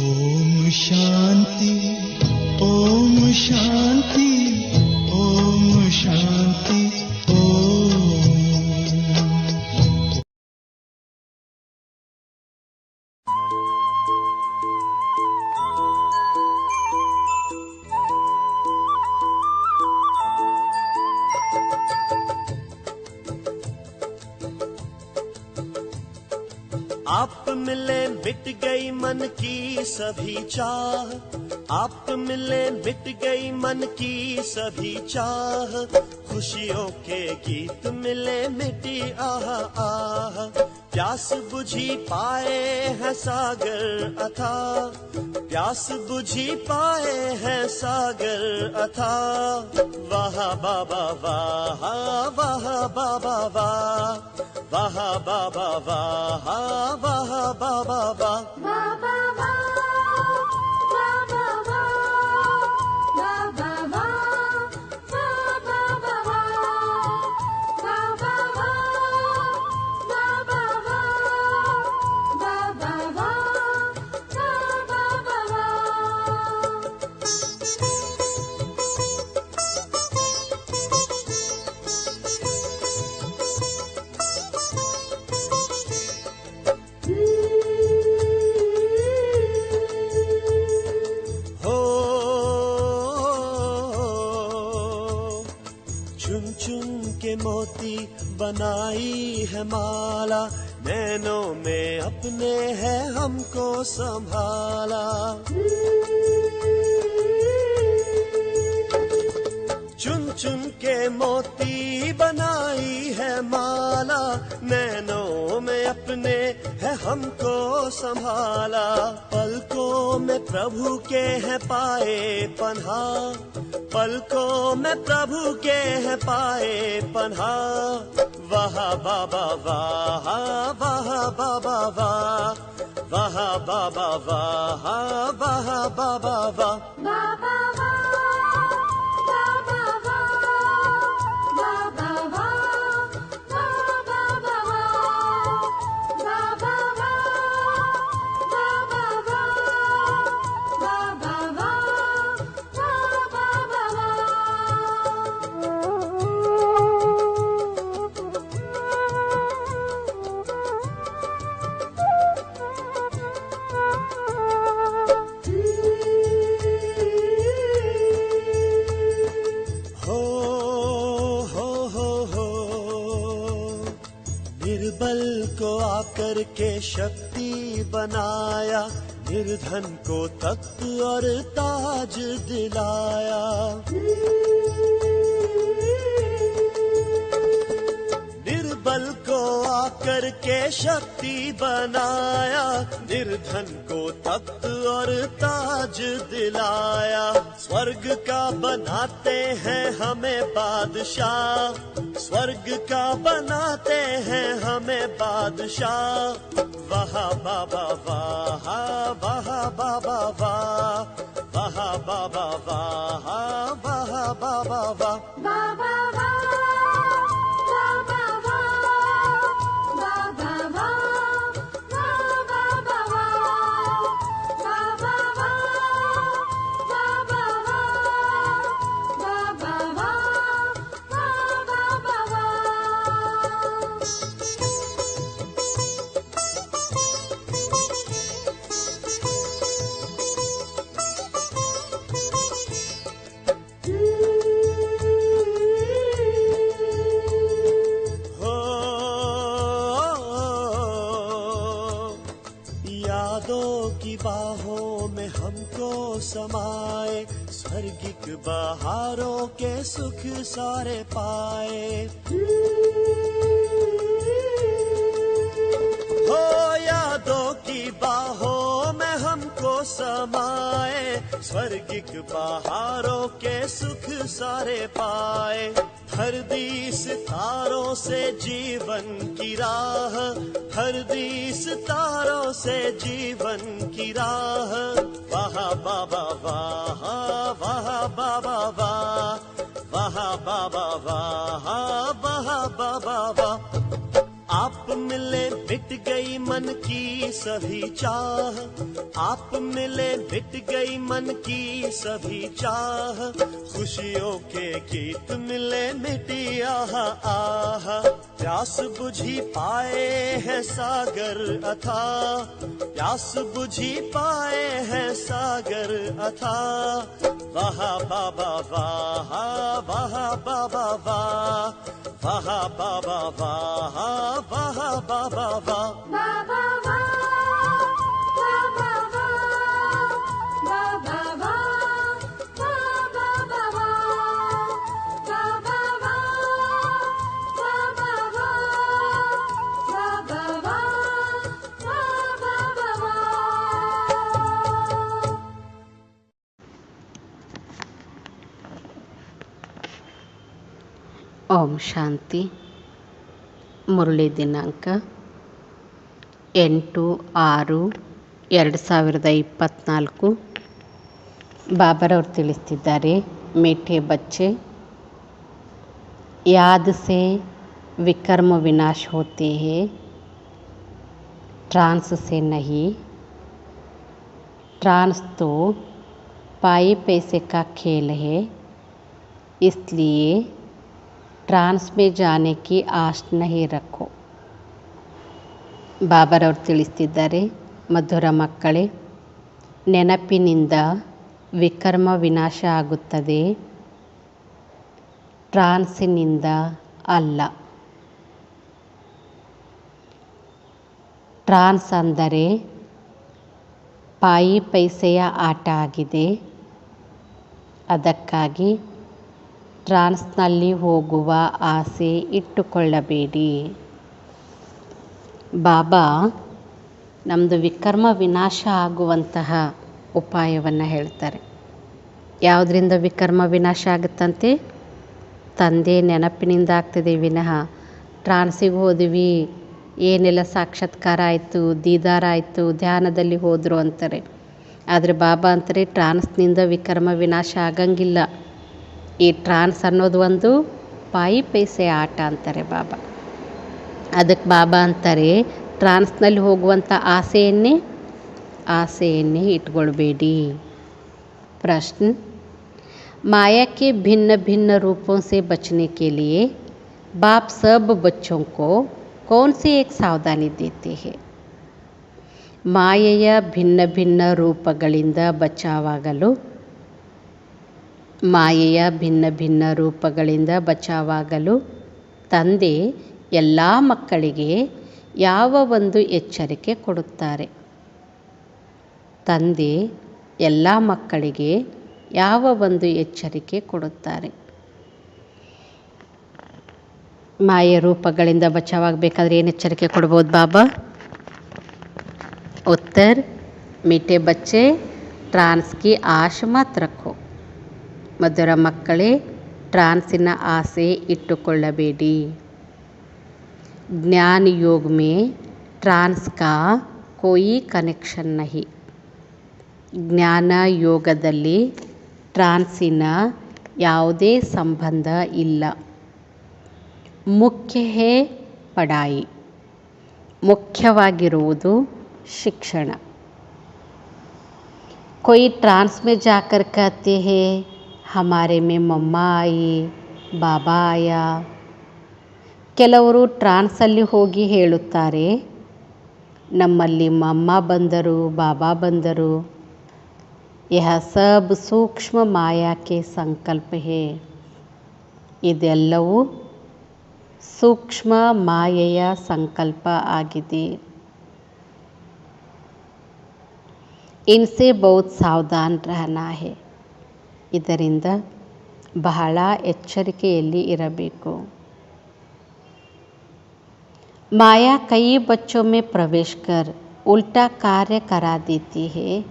ओम शांति, ओम शांति, ओम शांति, ओम। आप मिले मिट गई मन की सभी चाह, आप मिले मिट गई मन की सभी चाह, खुशियों के गीत मिले मिटी आह आह, प्यास बुझी पाए हैं सागर अथाह, प्यास बुझी पाए हैं सागर अथाह, वाह बाबा वाह, वाह बाबा वाह, वाह बाबा वाह, वाह बाबा वाह। चुन चुन के मोती बनाई है माला, नैनों में अपने है हमको संभाला। चुन चुन के मोती बनाई है माला, नैनों में अपने है हमको संभाला। पलकों में प्रभु के है पाए पन्हा, पलकों में प्रभु के है पाए पन्हा, वाह बाबा वाह, वाह बाबा वाह, वाह बाबा वाह, वाह बाबा वाह। निर्बल को आकर के शक्ति बनाया, निर्धन को तख्त और ताज दिलाया। निर्बल को आकर के शक्ति बनाया, निर्धन को तख्त और ताज दिलाया। स्वर्ग का बनाते हैं हमें बादशाह, स्वर्ग का बनाते हैं हमें बादशाह, वाह बाबा वाह, वाह बाबा वाह, वाह बाबा वाह, वाह बाबा वाह। यादों की बाहों में हमको समाए, स्वर्गिक बहारों के सुख सारे पाए। हो यादों की बाहों में हमको समाए, स्वर्गिक बहारों के सुख सारे पाए। हर दी सितारों से जीवन की राह, हर दी सितारों से जीवन की राह, वाह बाबा वाह, वाह बाबा वाह, वाह बाबा वाह, वाह बाबा वाह। आप मिले मिट गई मन की सभी चाह, आप मिले मिट गई मन की सभी चाह, खुशियों के गीत मिले मिटी आह आह। प्यास बुझी पाए हैं सागर अथाह, प्यास बुझी पाए हैं सागर अथाह। वाह बाबा वाह, वाह बाबा वाह, वाह बाबा वाह, वाह बाबा वाह। बाबा वाह, बाबा वाह, बाबा वाह, बाबा वाह, बाबा वाह, बाबा वाह, बाबा वाह, बाबा वाह। ಓಂ ಶಾಂತಿ. ಮುರಳಿ ದಿನಾಂಕ 8/6/2024. ಬಾಬರವರು ತಿಳಿಸ್ತಿದ್ದಾರೆ, ಮೀಠೆ ಬಚ್ಚೆ, याद से विकर्म विनाश होते हैं, ट्रांस से नहीं। ट्रांस तो पाई पैसे का खेल है, इसलिए ट्रांस में जाने की आश नहीं रखो. ಬಾಬರವರು ತಿಳಿಸ್ತಿದ್ದಾರೆ, ಮಧುರ ಮಕ್ಕಳೇ, ನೆನಪಿನಿಂದ ವಿಕರ್ಮ ವಿನಾಶ ಆಗುತ್ತದೆ, ಟ್ರಾನ್ಸಿನಿಂದ ಅಲ್ಲ. ಟ್ರಾನ್ಸ್ ಅಂದರೆ ಪಾಯಿ ಪೈಸೆಯ ಆಟ ಆಗಿದೆ. ಅದಕ್ಕಾಗಿ ಟ್ರಾನ್ಸ್ನಲ್ಲಿ ಹೋಗುವ ಆಸೆ ಇಟ್ಟುಕೊಳ್ಳಬೇಡಿ. ಬಾಬಾ ನಮ್ಮದು ವಿಕರ್ಮ ವಿನಾಶ ಆಗುವಂತಹ ಉಪಾಯವನ್ನು ಹೇಳ್ತಾರೆ. ಯಾವುದರಿಂದ ವಿಕರ್ಮ ವಿನಾಶ ಆಗುತ್ತಂತೆ? ತಂದೆ ನೆನಪಿನಿಂದ ಆಗ್ತದೆ ವಿನಃ ಟ್ರಾನ್ಸಿಗೆ ಹೋದ್ವಿ, ಏನೆಲ್ಲ ಸಾಕ್ಷಾತ್ಕಾರ ಆಯಿತು, ದೀದಾರ ಆಯಿತು, ಧ್ಯಾನದಲ್ಲಿ ಹೋದರು ಅಂತಾರೆ. ಆದರೆ ಬಾಬಾ ಅಂತಾರೆ ಟ್ರಾನ್ಸ್ನಿಂದ ವಿಕರ್ಮ ವಿನಾಶ ಆಗಂಗಿಲ್ಲ. ಈ ಟ್ರಾನ್ಸ್ ಅನ್ನೋದು ಒಂದು ಪಾಯಿ ಪೈಸೆ ಆಟ ಅಂತಾರೆ ಬಾಬಾ. ಅದಕ್ಕೆ ಬಾಬಾ ಅಂತಾರೆ ಟ್ರಾನ್ಸ್ನಲ್ಲಿ ಹೋಗುವಂಥ ಆಸೆಯನ್ನೇ ಇಟ್ಕೊಳ್ಬೇಡಿ. प्रश्न, माया के भिन्न भिन्न रूपों से बचने के लिए बाप सब बच्चों को कौन सी एक सावधानी देते हैं? ಮಾಯೆಯ ಭಿನ್ನ ಭಿನ್ನ ರೂಪಗಳಿಂದ ಬಚಾವಾಗಲು ತಂದೆ ಎಲ್ಲ ಮಕ್ಕಳಿಗೆ ಯಾವ ಒಂದು ಎಚ್ಚರಿಕೆ ಕೊಡುತ್ತಾರೆ? ತಂದೆ ಎಲ್ಲ ಮಕ್ಕಳಿಗೆ ಯಾವ ಒಂದು ಎಚ್ಚರಿಕೆ ಕೊಡುತ್ತಾರೆ? ಮಾಯೆಯ ರೂಪಗಳಿಂದ ಬಚಾವಾಗಬೇಕಾದ್ರೆ ಏನು ಎಚ್ಚರಿಕೆ ಕೊಡ್ಬೋದು ಬಾಬಾ? उत्तर, मीठे बच्चे, ट्रांस की आश मत रखो. ಮಧುರ ಮಕ್ಕಳೇ, ಟ್ರಾನ್ಸಿನ ಆಸೆ ಇಟ್ಟುಕೊಳ್ಳಬೇಡಿ. ज्ञान योग में ट्रांस का कोई कनेक्शन नहीं. ಜ್ಞಾನ ಯೋಗದಲ್ಲಿ ಟ್ರಾನ್ಸಿನ ಯಾವುದೇ ಸಂಬಂಧ ಇಲ್ಲ. ಮುಖ್ಯ ಹೇ ಪಢಾಯಿ, ಮುಖ್ಯವಾಗಿರುವುದು ಶಿಕ್ಷಣ. कोई ट्रांस में जाकर कहते हैं हमारे में मम्मा आई, ಬಾಬಾ ಆಯಾ. ಕೆಲವರು ಟ್ರಾನ್ಸಲ್ಲಿ ಹೋಗಿ ಹೇಳುತ್ತಾರೆ, ನಮ್ಮಲ್ಲಿ ಮಮ್ಮ ಬಂದರು, ಬಾಬಾ ಬಂದರು. ಯಹ ಸಬ್ ಸೂಕ್ಷ್ಮ ಮಾಯಾ ಕೆ ಸಂಕಲ್ಪ ಹೇ. ಇದೆಲ್ಲವೂ ಸೂಕ್ಷ್ಮ ಮಾಯೆಯ ಸಂಕಲ್ಪ ಆಗಿದೆ. ಇನ್ಸೆ ಬಹುತ್ ಸಾವಧಾನ್ ರಹನಾ ಹೇ. ಇದರಿಂದ ಬಹಳ ಎಚ್ಚರಿಕೆಯಲ್ಲಿ ಇರಬೇಕು. माया कई बच्चों में प्रवेश कर उल्टा कार्य करा देती है.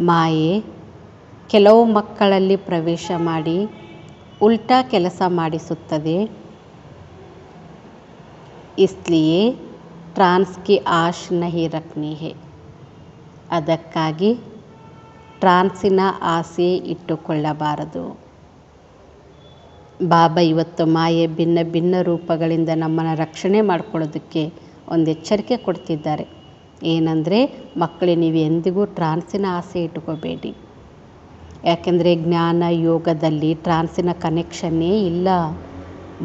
ಮಾಯೆ ಕೆಲವು ಮಕ್ಕಳಲ್ಲಿ ಪ್ರವೇಶ ಮಾಡಿ ಉಲ್ಟಾ ಕೆಲಸ ಮಾಡಿಸುತ್ತದೆ. इसलिए ट्रांस की आश नहीं रखनी है. ಅದಕ್ಕಾಗಿ ಟ್ರಾನ್ಸಿನ ಆಸೆ ಇಟ್ಟುಕೊಳ್ಳಬಾರದು. ಬಾಬಾ ಇವತ್ತು ಮಾಯೆ ಭಿನ್ನ ಭಿನ್ನ ರೂಪಗಳಿಂದ ನಮ್ಮನ್ನು ರಕ್ಷಣೆ ಮಾಡಿಕೊಳ್ಳೋದಕ್ಕೆ ಒಂದು ಎಚ್ಚರಿಕೆ ಕೊಡ್ತಿದ್ದಾರೆ. ಏನಂದರೆ ಮಕ್ಕಳೇ, ನೀವು ಎಂದಿಗೂ ಟ್ರಾನ್ಸಿನ ಆಸೆ ಇಟ್ಕೋಬೇಡಿ. ಯಾಕೆಂದರೆ ಜ್ಞಾನ ಯೋಗದಲ್ಲಿ ಟ್ರಾನ್ಸಿನ ಕನೆಕ್ಷನ್ನೇ ಇಲ್ಲ.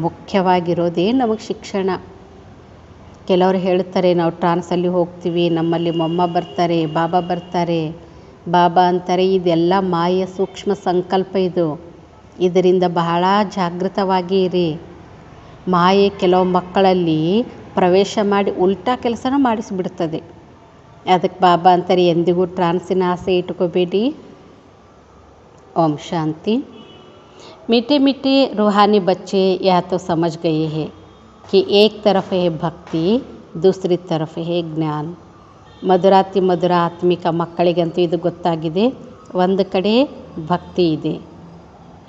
ಮುಖ್ಯವಾಗಿರೋದೇ ನಮಗೆ ಶಿಕ್ಷಣ. ಕೆಲವರು ಹೇಳ್ತಾರೆ, ನಾವು ಟ್ರಾನ್ಸಲ್ಲಿ ಹೋಗ್ತೀವಿ, ನಮ್ಮಲ್ಲಿ ಮೊಮ್ಮ ಬರ್ತಾರೆ, ಬಾಬಾ ಬರ್ತಾರೆ, ಬಾಬಾ ಅಂತಾರೆ. ಇದೆಲ್ಲ ಮಾಯೆಯ ಸೂಕ್ಷ್ಮ ಸಂಕಲ್ಪ. ಇದರಿಂದ ಬಹಳ ಜಾಗೃತವಾಗಿ ಇರಿ. ಮಾಯೆ ಕೆಲವು ಮಕ್ಕಳಲ್ಲಿ ಪ್ರವೇಶ ಮಾಡಿ ಉಲ್ಟಾ ಕೆಲಸನೂ ಮಾಡಿಸಿಬಿಡ್ತದೆ. ಅದಕ್ಕೆ ಬಾಬಾ ಅಂತಾರೆ, ಎಂದಿಗೂ ಟ್ರಾನ್ಸಿನ ಆಸೆ ಇಟ್ಕೋಬೇಡಿ. ओम शांति। मीठे मीठे रूहानी बच्चे यह तो समझ गए हैं कि एक तरफ है भक्ति, दूसरी तरफ है ಜ್ಞಾನ. ಮಧುರಾತಿ ಮಧುರ ಆತ್ಮಿಕ ಮಕ್ಕಳಿಗಂತೂ ಇದು ಗೊತ್ತಾಗಿದೆ. ಒಂದು ಕಡೆ ಭಕ್ತಿ ಇದೆ,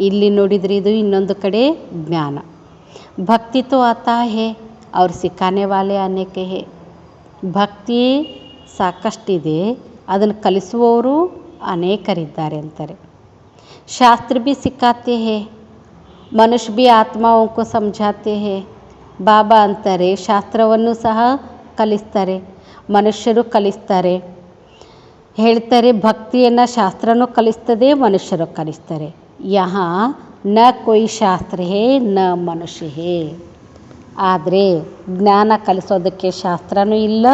ಇಲ್ಲಿ ನೋಡಿದರೆ ಇದು ಇನ್ನೊಂದು ಕಡೆ ಜ್ಞಾನ. ಭಕ್ತಿ ತೋ ಆತಾ ಹೇ ಅವ್ರು ಸಿಕ್ಕಾನೆ ವಾಲೆ ಅನೇಕ ಹೇ. ಭಕ್ತಿ ಸಾಕಷ್ಟಿದೆ, ಅದನ್ನು ಕಲಿಸುವವರು ಅನೇಕರಿದ್ದಾರೆ ಅಂತಾರೆ. शास्त्र भी सिखाते हैं, मनुष्य भी आत्माओं को समझाते हैं. ಬಾಬಾ ಅಂತಾರೆ, ಶಾಸ್ತ್ರವನ್ನು ಸಹ ಕಲಿಸ್ತಾರೆ, ಮನುಷ್ಯರು ಕಲಿಸ್ತಾರೆ. ಹೇಳ್ತಾರೆ, ಭಕ್ತಿಯನ್ನು ಶಾಸ್ತ್ರನೂ ಕಲಿಸ್ತದೆ, ಮನುಷ್ಯರು ಕಲಿಸ್ತಾರೆ. ಯಹಾ ನ ಕೊಯ್ ಶಾಸ್ತ್ರ ಹೇ ನ ಮನುಷ್ಯ ಹೇ. ಆದರೆ ಜ್ಞಾನ ಕಲಿಸೋದಕ್ಕೆ ಶಾಸ್ತ್ರನೂ ಇಲ್ಲ,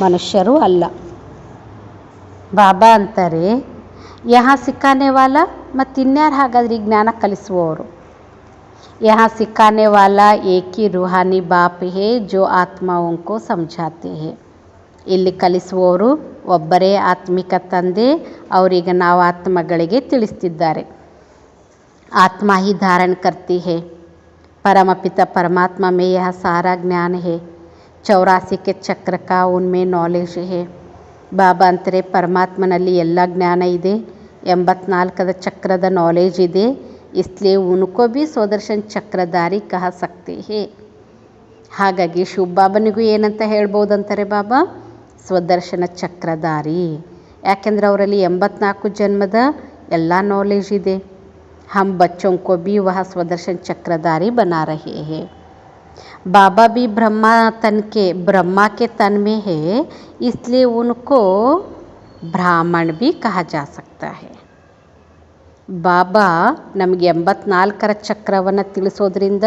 ಮನುಷ್ಯರೂ ಅಲ್ಲ. ಬಾಬಾ ಅಂತಾರೆ, यहाँ सिखाने वाला ಮತ್ತು ಇನ್ಯಾರು ಹಾಗಾದ್ರೆ ಜ್ಞಾನ ಕಲಿಸುವವರು? यहाँ सिखाने वाला एक ही रूहानी बाप है जो आत्माओं को समझाते हैं. ಇಲ್ಲಿ ಕಲಿಸುವವರು ಒಬ್ಬರೇ ಆತ್ಮಿಕ ತಂದೆ, ಅವರಿಗೆ ನಾವು ಆತ್ಮಗಳಿಗೆ ತಿಳಿಸ್ತಿದ್ದಾರೆ. ಆತ್ಮ ही धारण करती है. परमपिता परमात्मा में यह सारा ज्ञान है. 84 के चक्र का उनमें नॉलेज है. ಬಾಬಾ ಅಂತಾರೆ, ಪರಮಾತ್ಮನಲ್ಲಿ ಎಲ್ಲ ಜ್ಞಾನ ಇದೆ, 84ರ ಚಕ್ರದ ನಾಲೆಜ್ ಇದೆ. ಇಸ್ಲಿಯೇ ಉನ್ಕೋ ಭಿ ಸ್ವದರ್ಶನ್ ಚಕ್ರಧಾರಿ ಕಹ ಸಕ್ತೆ ಹೇ. ಹಾಗಾಗಿ ಶಿವಬಾಬನಿಗೂ ಏನಂತ ಹೇಳ್ಬೋದಂತಾರೆ ಬಾಬಾ? ಸ್ವದರ್ಶನ ಚಕ್ರಧಾರಿ. ಯಾಕೆಂದರೆ ಅವರಲ್ಲಿ 84 ಜನ್ಮದ ಎಲ್ಲ ನಾಲೆಜ್ ಇದೆ. ಹಮ್ ಬಚ್ಚೋಂ ಕೋ ಭಿ ವಹ ಸ್ವದರ್ಶನ್ ಚಕ್ರಧಾರಿ ಬನಾ ರಹೇ ಹೇ. बाबा भी ब्रह्मा के तन में है, इसलिए उनको ब्राह्मण भी कहा जा सकता है. ಬಾಬಾ ನಮಗೆ 84ರ ಚಕ್ರವನ್ನು ತಿಳಿಸೋದ್ರಿಂದ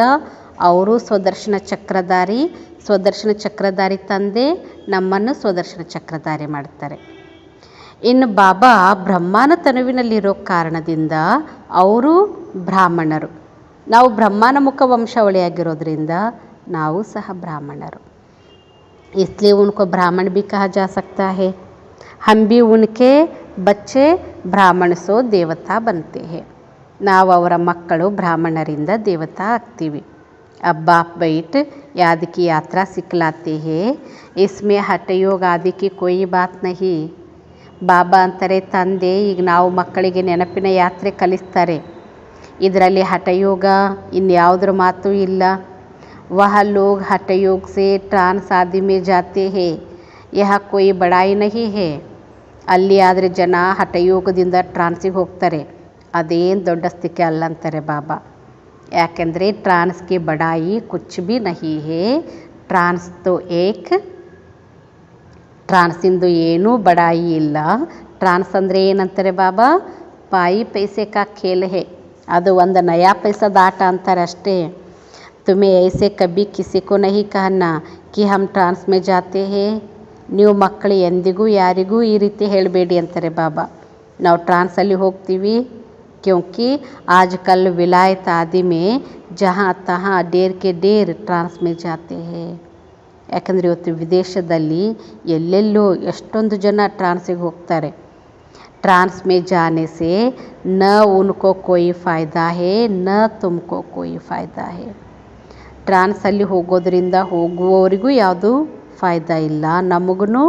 ಅವರು ಸ್ವದರ್ಶನ ಚಕ್ರಧಾರಿ. ಸ್ವದರ್ಶನ ಚಕ್ರಧಾರಿ ತಂದೆ ನಮ್ಮನ್ನು ಸ್ವದರ್ಶನ ಚಕ್ರಧಾರಿ ಮಾಡ್ತಾರೆ. ಇನ್ನು ಬಾಬಾ ಬ್ರಹ್ಮನ ತನುವಿನಲ್ಲಿರೋ ಕಾರಣದಿಂದ ಅವರು ಬ್ರಾಹ್ಮಣರು. ನಾವು ಬ್ರಹ್ಮನ ಮುಖ ವಂಶಾವಳಿಯಾಗಿರೋದ್ರಿಂದ ನಾವು ಸಹ ಬ್ರಾಹ್ಮಣರು. इसलिए उनको ब्राह्मण भी कहा जा सकता है. हम भी उनके बच्चे ब्राह्मण सो देवता बनते हैं. ನಾವು ಅವರ ಮಕ್ಕಳು ಬ್ರಾಹ್ಮಣರಿಂದ ದೇವತಾ ಆಗ್ತೀವಿ. अब बाप बैठ याद की यात्रा सिखलाते हैं, इसमें हठ योग आदि की कोई बात नहीं. ಬಾಬಾ ಅಂತಾರೆ, ತಂದೆ ಈಗ ನಾವು ಮಕ್ಕಳಿಗೆ ನೆನಪಿನ ಯಾತ್ರೆ ಕಲಿಸ್ತಾರೆ, ಇದರಲ್ಲಿ ಹಠಯೋಗ ಇನ್ಯಾವುದ್ರ ಮಾತು ಇಲ್ಲ. वह लोग हठ योग से ट्रांस आदि में जाते हैं, यह कोई बड़ाई नहीं है. ಅಲ್ಲಿ ಆದರೆ ಜನ ಹಠಯೋಗದಿಂದ ಟ್ರಾನ್ಸಿಗೆ ಹೋಗ್ತಾರೆ, ಅದೇನು ದೊಡ್ಡ ಸ್ಥಿತಿ ಅಲ್ಲ ಅಂತಾರೆ ಬಾಬಾ. ಯಾಕೆಂದರೆ ಟ್ರಾನ್ಸ್ಗೆ ಬಡಾಯಿ ಕುಚ್ ಬಿ ನಹಿ ಹೇ. ಟ್ರಾನ್ಸ್ ತೋ ಏಕ್, ಟ್ರಾನ್ಸಿಂದು ಏನೂ ಬಡಾಯಿ ಇಲ್ಲ. ಟ್ರಾನ್ಸ್ ಅಂದರೆ ಏನಂತಾರೆ ಬಾಬಾ? ಪಾಯಿ ಪೈಸೆ ಕಾ ಖೇಲ್ ಹೇ. ಅದು ಒಂದು ನಯಾ ಪೈಸದ ಆಟ ಅಂತಾರೆ ಅಷ್ಟೇ. तुम्हें ऐसे कभी किसी को नहीं कहना कि हम ट्रांस में जाते हैं. ನೀವು ಮಕ್ಕಳು ಎಂದಿಗೂ ಯಾರಿಗೂ ಈ ರೀತಿ ಹೇಳಬೇಡಿ ಅಂತಾರೆ ಬಾಬಾ, ನಾವು ಟ್ರಾನ್ಸಲ್ಲಿ ಹೋಗ್ತೀವಿ. क्योंकि आजकल विलायत आदि में जहाँ तहाँ डेर के डेर ट्रांस में जाते हैं. ಯಾಕಂದರೆ ಇವತ್ತು ವಿದೇಶದಲ್ಲಿ ಎಲ್ಲೆಲ್ಲೋ ಎಷ್ಟೊಂದು ಜನ ಟ್ರಾನ್ಸಿಗೆ ಹೋಗ್ತಾರೆ. ट्रांस में जाने से न उनको कोई फ़ायदा है न तुमको कोई फ़ायदा है. ಟ್ರಾನ್ಸಲ್ಲಿ ಹೋಗೋದ್ರಿಂದ ಹೋಗುವವರಿಗೂ ಯಾವುದೂ ಫಾಯ್ದಾ ಇಲ್ಲ, ನಮಗೂ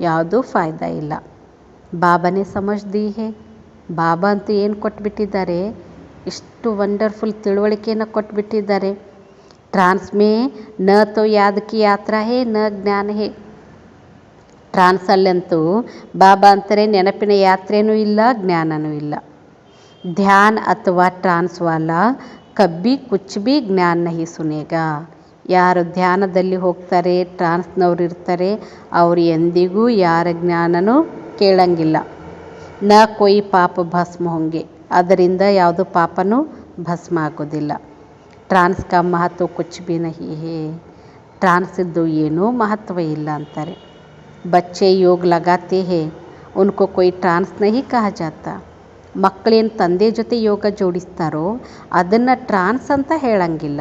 ಯಾವುದೂ ಫಾಯ್ದಾ ಇಲ್ಲ. ಬಾಬಾನೇ ಸಮಜ್ದಿ ಹೇ. ಬಾಬಾ ಅಂತೂ ಏನು ಕೊಟ್ಬಿಟ್ಟಿದ್ದಾರೆ, ಇಷ್ಟು ವಂಡರ್ಫುಲ್ ತಿಳುವಳಿಕೆಯನ್ನು ಕೊಟ್ಬಿಟ್ಟಿದ್ದಾರೆ. ಟ್ರಾನ್ಸ್ ಮೇ ನ ತೋ ಯಾದ್ ಕಿ ಯಾತ್ರಾ ಹೇ ನ ಜ್ಞಾನ ಹೇ. ಟ್ರಾನ್ಸಲ್ಲಂತೂ ಬಾಬಾ ಅಂತಾರೆ, ನೆನಪಿನ ಯಾತ್ರೆಯೂ ಇಲ್ಲ, ಜ್ಞಾನವೂ ಇಲ್ಲ. ಧ್ಯಾನ ಅಥವಾ ಟ್ರಾನ್ಸ್ ವಾಲ ಕಬ್ಬಿ ಕುಚ್ ಬಿ ಜ್ಞಾನ ನಹಿ ಸುನೇಗಾ. ಯಾರು ಧ್ಯಾನದಲ್ಲಿ ಹೋಗ್ತಾರೆ, ಟ್ರಾನ್ಸ್ನವ್ರು ಇರ್ತಾರೆ, ಅವರು ಎಂದಿಗೂ ಯಾರ ಜ್ಞಾನನೂ ಕೇಳಂಗಿಲ್ಲ. ನ ಕೊಯ್ ಪಾಪ ಭಸ್ಮ ಹೊಂಗೆ, ಅದರಿಂದ ಯಾವುದು ಪಾಪನೂ ಭಸ್ಮ ಆಗೋದಿಲ್ಲ. ಟ್ರಾನ್ಸ್ ಕಾ ಮಹತ್ವ ಕುಚ್ ಭಿ ನಹಿ ಹೇ, ಟ್ರಾನ್ಸ್ ಇದ್ದು ಏನೂ ಮಹತ್ವ ಇಲ್ಲ ಅಂತಾರೆ. ಬಚ್ಚೆ ಯೋಗ ಲಗಾತೆ ಹೇ, ಉನ್ಕೋ ಕೊಯ್ ಟ್ರಾನ್ಸ್ ನಹಿ ಕಹಾ ಜಾತಾ. ಮಕ್ಕಳೇನು ತಂದೆ ಜೊತೆ ಯೋಗ ಜೋಡಿಸ್ತಾರೋ ಅದನ್ನು ಟ್ರಾನ್ಸ್ ಅಂತ ಹೇಳಂಗಿಲ್ಲ.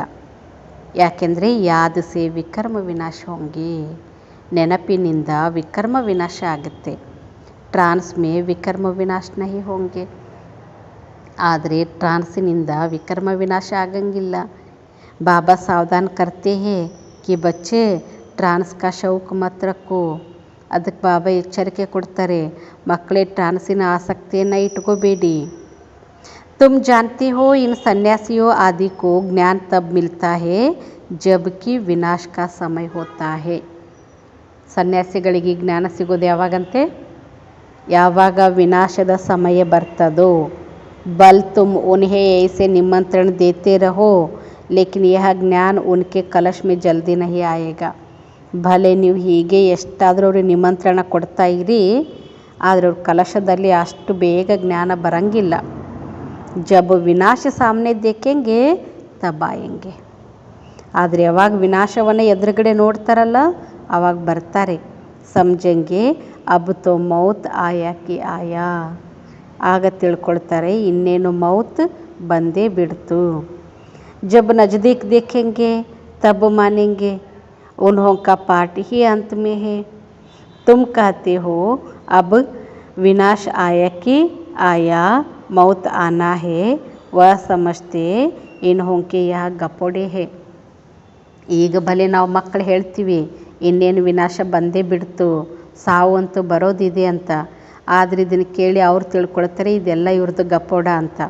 ಯಾಕೆಂದರೆ ಯಾದ ಸೇ ವಿಕರ್ಮ ವಿನಾಶ ಹೋಂಗೆ, ನೆನಪಿನಿಂದ ವಿಕರ್ಮ ವಿನಾಶ ಆಗುತ್ತೆ. ಟ್ರಾನ್ಸ್ ಮೇ ವಿಕರ್ಮ ವಿನಾಶ ನಹಿ ಹೋಂಗೆ, ಆದರೆ ಟ್ರಾನ್ಸಿನಿಂದ ವಿಕರ್ಮ ವಿನಾಶ ಆಗಂಗಿಲ್ಲ. ಬಾಬಾ ಸಾವಧಾನ್ ಕರ್ತೆ ಹೇ ಕಿ ಬಚ್ಚೆ ಟ್ರಾನ್ಸ್ ಕಾ ಶೌಕ್ ಮತ್ ರಕ್ಕೋ. ಅದಕ್ಕೆ ಬಾಬಾ ಎಚ್ಚರಿಕೆ ಕೊಡ್ತಾರೆ, ಮಕ್ಕಳೇ ಟ್ರಾನ್ಸಿನ ಆಸಕ್ತಿಯನ್ನು ಇಟ್ಕೋಬೇಡಿ. तुम जानते हो इन सन्यासियों आदि को ज्ञान तब मिलता है जबकि विनाश का समय होता है. ಸನ್ಯಾಸಿಗಳಿಗೆ ಜ್ಞಾನ ಸಿಗೋದು ಯಾವಾಗಂತೆ? ಯಾವಾಗ ವಿನಾಶದ ಸಮಯ ಬರ್ತದೋ. बल तुम उन्हें ऐसे निमंत्रण देते रहो लेकिन यह ज्ञान उनके कलश में जल्दी नहीं आएगा. ಭಲೆ ನೀವು ಹೀಗೆ ಎಷ್ಟಾದರೂ ಅವ್ರಿಗೆ ನಿಮಂತ್ರಣ ಕೊಡ್ತಾ ಇರಿ, ಆದರೆ ಅವ್ರ ಕಲಶದಲ್ಲಿ ಅಷ್ಟು ಬೇಗ ಜ್ಞಾನ ಬರಂಗಿಲ್ಲ. ಜಬ್ ವಿನಾಶ ಸಾಮನೆ ದೇಖೆಂಗೆ ತಬ್ ಆಯೆಂಗೆ. ಆದರೆ ಯಾವಾಗ ವಿನಾಶವನ್ನು ಎದುರುಗಡೆ ನೋಡ್ತಾರಲ್ಲ ಆವಾಗ ಬರ್ತಾರೆ. ಸಮझेंगे ಅಬ್ ತೋ ಮೌತ್ ಆಯಾ ಕಿ ಆಯಾ, ಆಗ ತಿಳ್ಕೊಳ್ತಾರೆ ಇನ್ನೇನು ಮೌತ್ ಬಂದೇ ಬಿಡ್ತು. ಜಬ್ ನಜದೀಕ್ ದೇಖೆಂಗೆ ತಬ್ ಮಾನೆಂಗೆ उन्हों का पार्ट ही अंत में है. तुम कहते हो अब विनाश आया कि आया, मौत आना है, वह समझते इन्हों के यह गपोड़े है. ಈಗ ಭಲೆ ನಾವು ಮಕ್ಕಳು ಹೇಳ್ತೀವಿ ಇನ್ನೇನು ವಿನಾಶ ಬಂದೇ ಬಿಡ್ತು, ಸಾವು ಅಂತೂ ಬರೋದಿದೆ ಅಂತ. ಆದರೆ ಇದನ್ನು ಕೇಳಿ ಅವ್ರು ತಿಳ್ಕೊಳ್ತಾರೆ ಇದೆಲ್ಲ ಇವ್ರದ್ದು ಗಪೋಡ ಅಂತ.